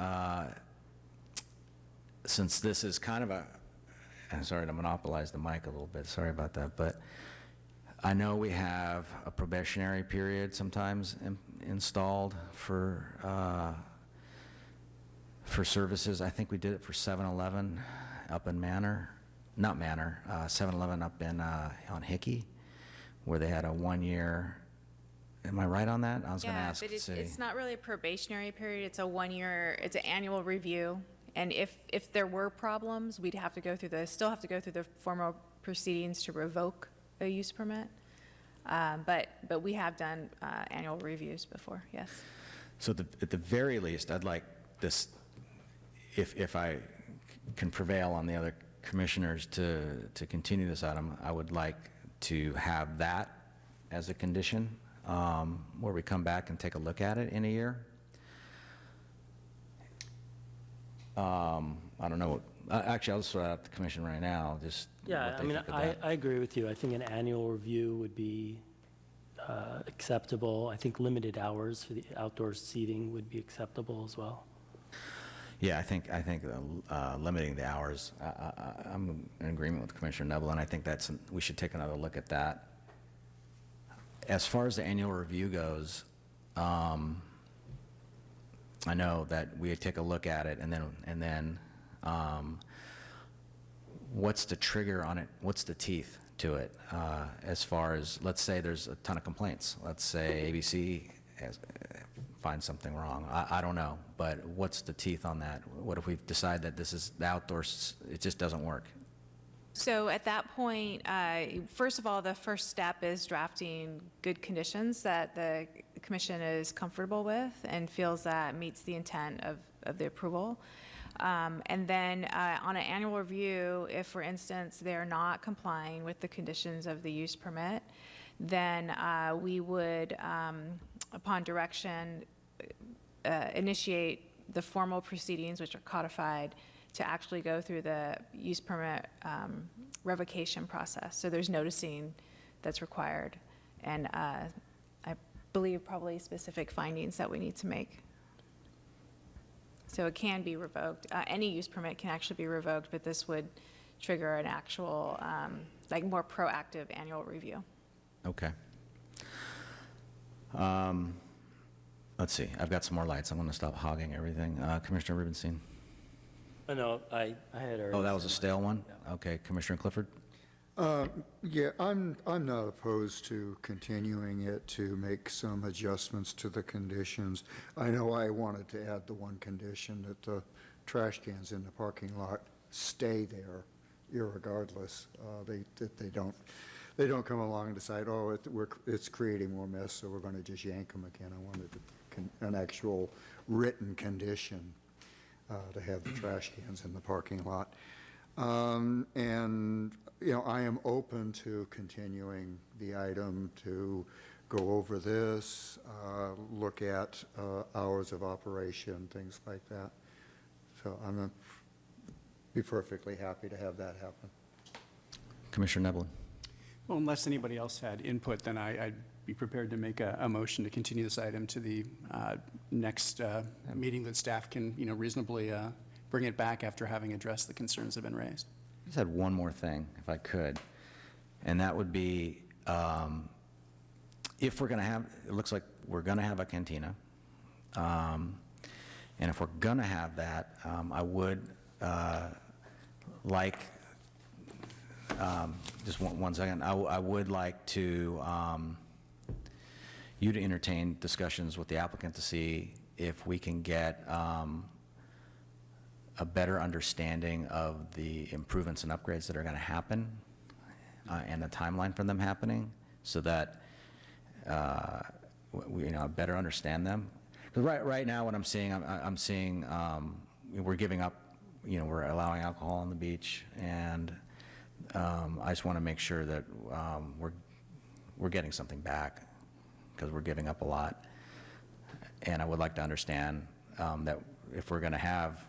[SPEAKER 1] since this is kind of I'm sorry to monopolize the mic a little bit, sorry about that, but I know we have a probationary period sometimes installed for services. I think we did it for 7-Eleven up in Manor, not Manor, 7-Eleven up in on Hickey, where they had a 1-year. Am I right on that? I was going to ask.
[SPEAKER 2] But
[SPEAKER 1] to see.
[SPEAKER 2] it's not really a probationary period. It's a 1-year. It's an annual review. And if there were problems, we'd have to go through still have to go through the formal proceedings to revoke a use permit. But we have done annual reviews before. Yes.
[SPEAKER 1] So at the very least, I'd like this, if I can prevail on the other commissioners to continue this item, I would like to have that as a condition, where we come back and take a look at it in a year. I don't know. Actually, I'll just throw it out to the commission right now. Just
[SPEAKER 13] Yeah,
[SPEAKER 1] what
[SPEAKER 13] I
[SPEAKER 1] they
[SPEAKER 13] mean,
[SPEAKER 1] think of that.
[SPEAKER 13] I agree with you. I think an annual review would be acceptable. I think limited hours for the outdoor seating would be acceptable as well.
[SPEAKER 1] Yeah, I think limiting the hours. I'm in agreement with Commissioner Neville, and I think we should take another look at that. As far as the annual review goes, I know that we take a look at it, and then what's the trigger on it? What's the teeth to it? As far as, let's say there's a ton of complaints. Let's say ABC finds something wrong. I don't know, but what's the teeth on that? What if we decide that this is the outdoors, it just doesn't work?
[SPEAKER 2] So at that point, first of all, the first step is drafting good conditions that the commission is comfortable with and feels that meets the intent of the approval. And then on an annual review, if, for instance, they're not complying with the conditions of the use permit, then we would, upon direction, initiate the formal proceedings, which are codified, to actually go through the use permit revocation process. So there's noticing that's required, and I believe probably specific findings that we need to make. So it can be revoked. Any use permit can actually be revoked, but this would trigger an actual, like more proactive annual review.
[SPEAKER 1] Okay. Let's see. I've got some more lights. I'm going to stop hogging everything. Commissioner Rubenstein.
[SPEAKER 13] Oh, no, I had already.
[SPEAKER 1] Oh, that was a stale one? Okay. Commissioner Clifford?
[SPEAKER 4] Yeah, I'm not opposed to continuing it to make some adjustments to the conditions. I know I wanted to add the one condition that the trash cans in the parking lot stay there irregardless. They don't come along and decide, oh, it's creating more mess, so we're going to just yank them again. I wanted an actual written condition to have the trash cans in the parking lot. And, you know, I am open to continuing the item to go over this, look at hours of operation, things like that. So I'm going to be perfectly happy to have that happen.
[SPEAKER 1] Commissioner Nevlin.
[SPEAKER 3] Well, unless anybody else had input, then I'd be prepared to make a motion to continue this item to the next meeting that staff can, reasonably bring it back after having addressed the concerns that have been raised.
[SPEAKER 1] I just had one more thing, if I could, and that would be, if we're going to have, it looks like we're going to have a cantina, and if we're going to have that, I would like, just one second, I would like to, you to entertain discussions with the applicant to see if we can get a better understanding of the improvements and upgrades that are going to happen and the timeline for them happening, so that we better understand them. Because right now, what I'm seeing, I'm seeing we're giving up, we're allowing alcohol on the beach, and I just want to make sure that we're getting something back, because we're giving up a lot. And I would like to understand that if we're going to have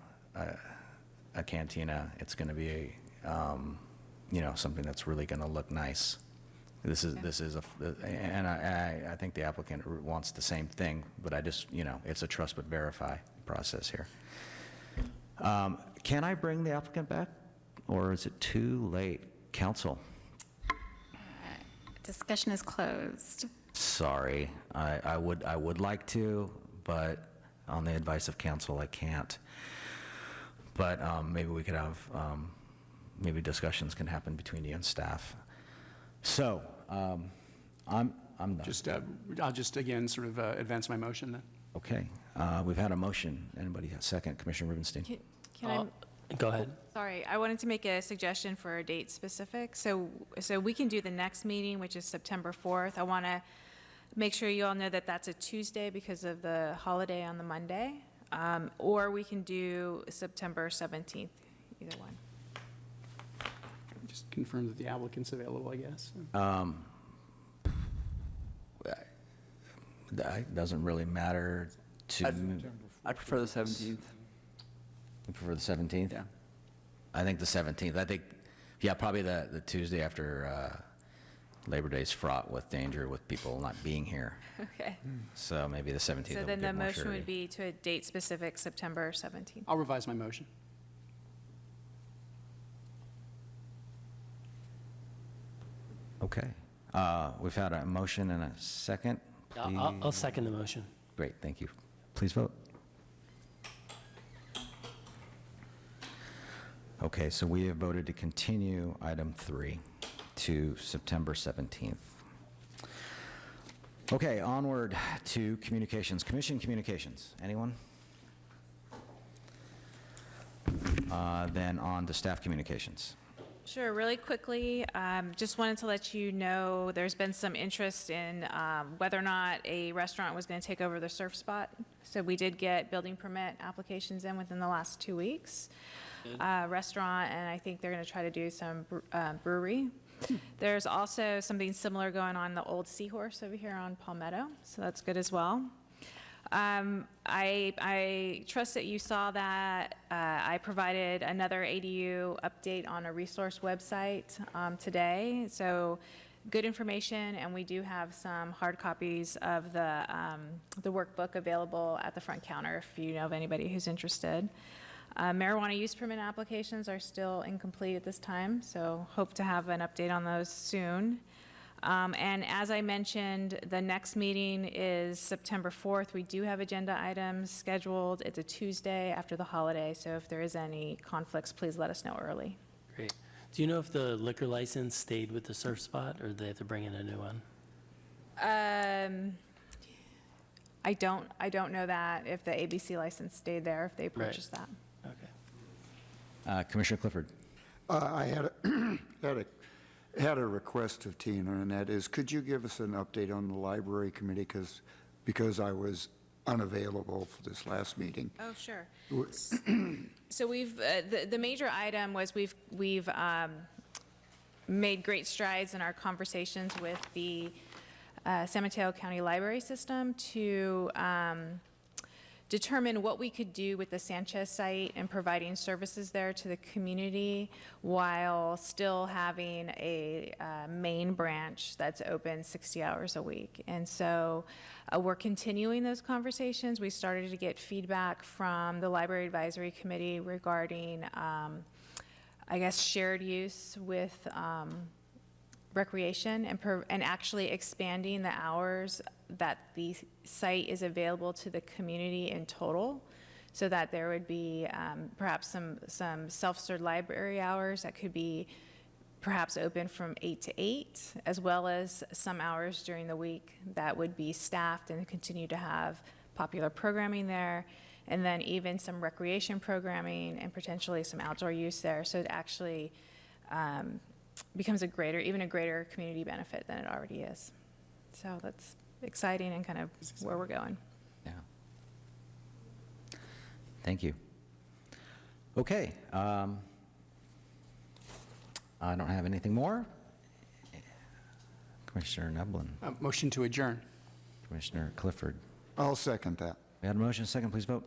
[SPEAKER 1] a cantina, it's going to be something that's really going to look nice. This is and I think the applicant wants the same thing, but I just, it's a trust but verify process here. Can I bring the applicant back, or is it too late? Council?
[SPEAKER 19] Discussion is closed.
[SPEAKER 1] Sorry, I would like to, but on the advice of council, I can't. But maybe we could have, maybe discussions can happen between you and staff. So, I'm done.
[SPEAKER 3] I'll just, again, sort of advance my motion then.
[SPEAKER 1] Okay, we've had a motion. Anybody have a second? Commissioner Rubenstein?
[SPEAKER 2] Can I?
[SPEAKER 13] Go ahead.
[SPEAKER 2] Sorry, I wanted to make a suggestion for a date specific. So we can do the next meeting, which is September 4th. I want to make sure you all know that that's a Tuesday because of the holiday on the Monday. Or we can do September 17th, either one.
[SPEAKER 3] Just confirm that the applicant's available, I guess.
[SPEAKER 1] That doesn't really matter to me.
[SPEAKER 12] I prefer the 17th.
[SPEAKER 1] You prefer the 17th?
[SPEAKER 12] Yeah.
[SPEAKER 1] I think the 17th. I think, yeah, probably the Tuesday after Labor Day is fraught with danger with people not being here.
[SPEAKER 2] Okay.
[SPEAKER 1] So maybe the 17th.
[SPEAKER 2] So
[SPEAKER 1] will
[SPEAKER 2] then the
[SPEAKER 1] give more
[SPEAKER 2] motion
[SPEAKER 1] surety.
[SPEAKER 2] would be to a date specific, September 17th.
[SPEAKER 3] I'll revise my motion.
[SPEAKER 1] Okay. We've had a motion and a second.
[SPEAKER 13] I'll second the motion.
[SPEAKER 1] Great, thank you. Please vote. Okay, so we have voted to continue item 3 to September 17th. Okay, onward to communications. Commission communications. Anyone? Then on to staff communications.
[SPEAKER 2] Sure, really quickly, just wanted to let you know there's been some interest in whether or not a restaurant was going to take over the Surf Spot. So we did get building permit applications in within the last 2 weeks. Restaurant, and I think they're going to try to do some brewery. There's also something similar going on in the Old Seahorse over here on Palmetto, so that's good as well. I trust that you saw that I provided another ADU update on a resource website today. So good information, and we do have some hard copies of the workbook available at the front counter if you know of anybody who's interested. Marijuana use permit applications are still incomplete at this time, so hope to have an update on those soon. And as I mentioned, the next meeting is September 4th. We do have agenda items scheduled. It's a Tuesday after the holiday, so if there is any conflicts, please let us know early.
[SPEAKER 13] Great. Do you know if the liquor license stayed with the Surf Spot, or do they have to bring in a new one?
[SPEAKER 2] I don't know that, if the ABC license stayed there, if they purchased that.
[SPEAKER 13] Okay.
[SPEAKER 1] Commissioner Clifford.
[SPEAKER 4] I had a request of Tina, and that is, could you give us an update on the library committee, because I was unavailable for this last meeting.
[SPEAKER 2] Oh, sure. So we've, the major item was we've made great strides in our conversations with the San Mateo County Library System to determine what we could do with the Sanchez site and providing services there to the community while still having a main branch that's open 60 hours a week. And so we're continuing those conversations. We started to get feedback from the Library Advisory Committee regarding, I guess, shared use with recreation and actually expanding the hours that the site is available to the community in total, so that there would be perhaps some self-serve library hours that could be perhaps open from 8 to 8, as well as some hours during the week that would be staffed and continue to have popular programming there, and then even some recreation programming and potentially some outdoor use there. So it actually becomes even a greater community benefit than it already is. So that's exciting and kind of where we're going.
[SPEAKER 1] Yeah. Thank you. Okay. I don't have anything more. Commissioner Neblin.
[SPEAKER 3] Motion to adjourn.
[SPEAKER 1] Commissioner Clifford.
[SPEAKER 4] I'll second that.
[SPEAKER 1] We had a motion, second, please vote.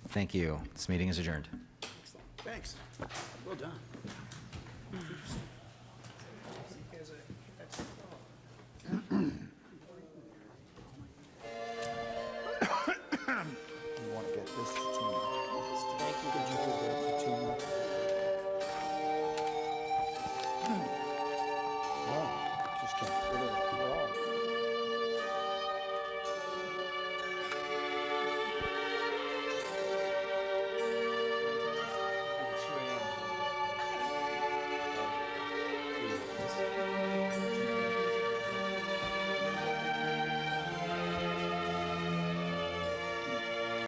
[SPEAKER 1] Thank you. This meeting is adjourned.
[SPEAKER 3] Thanks. Well done.
[SPEAKER 4] You want to get this to Tina? Thank you. Could you give that to Tina? No, just can't put it at the wall.
[SPEAKER 3] It's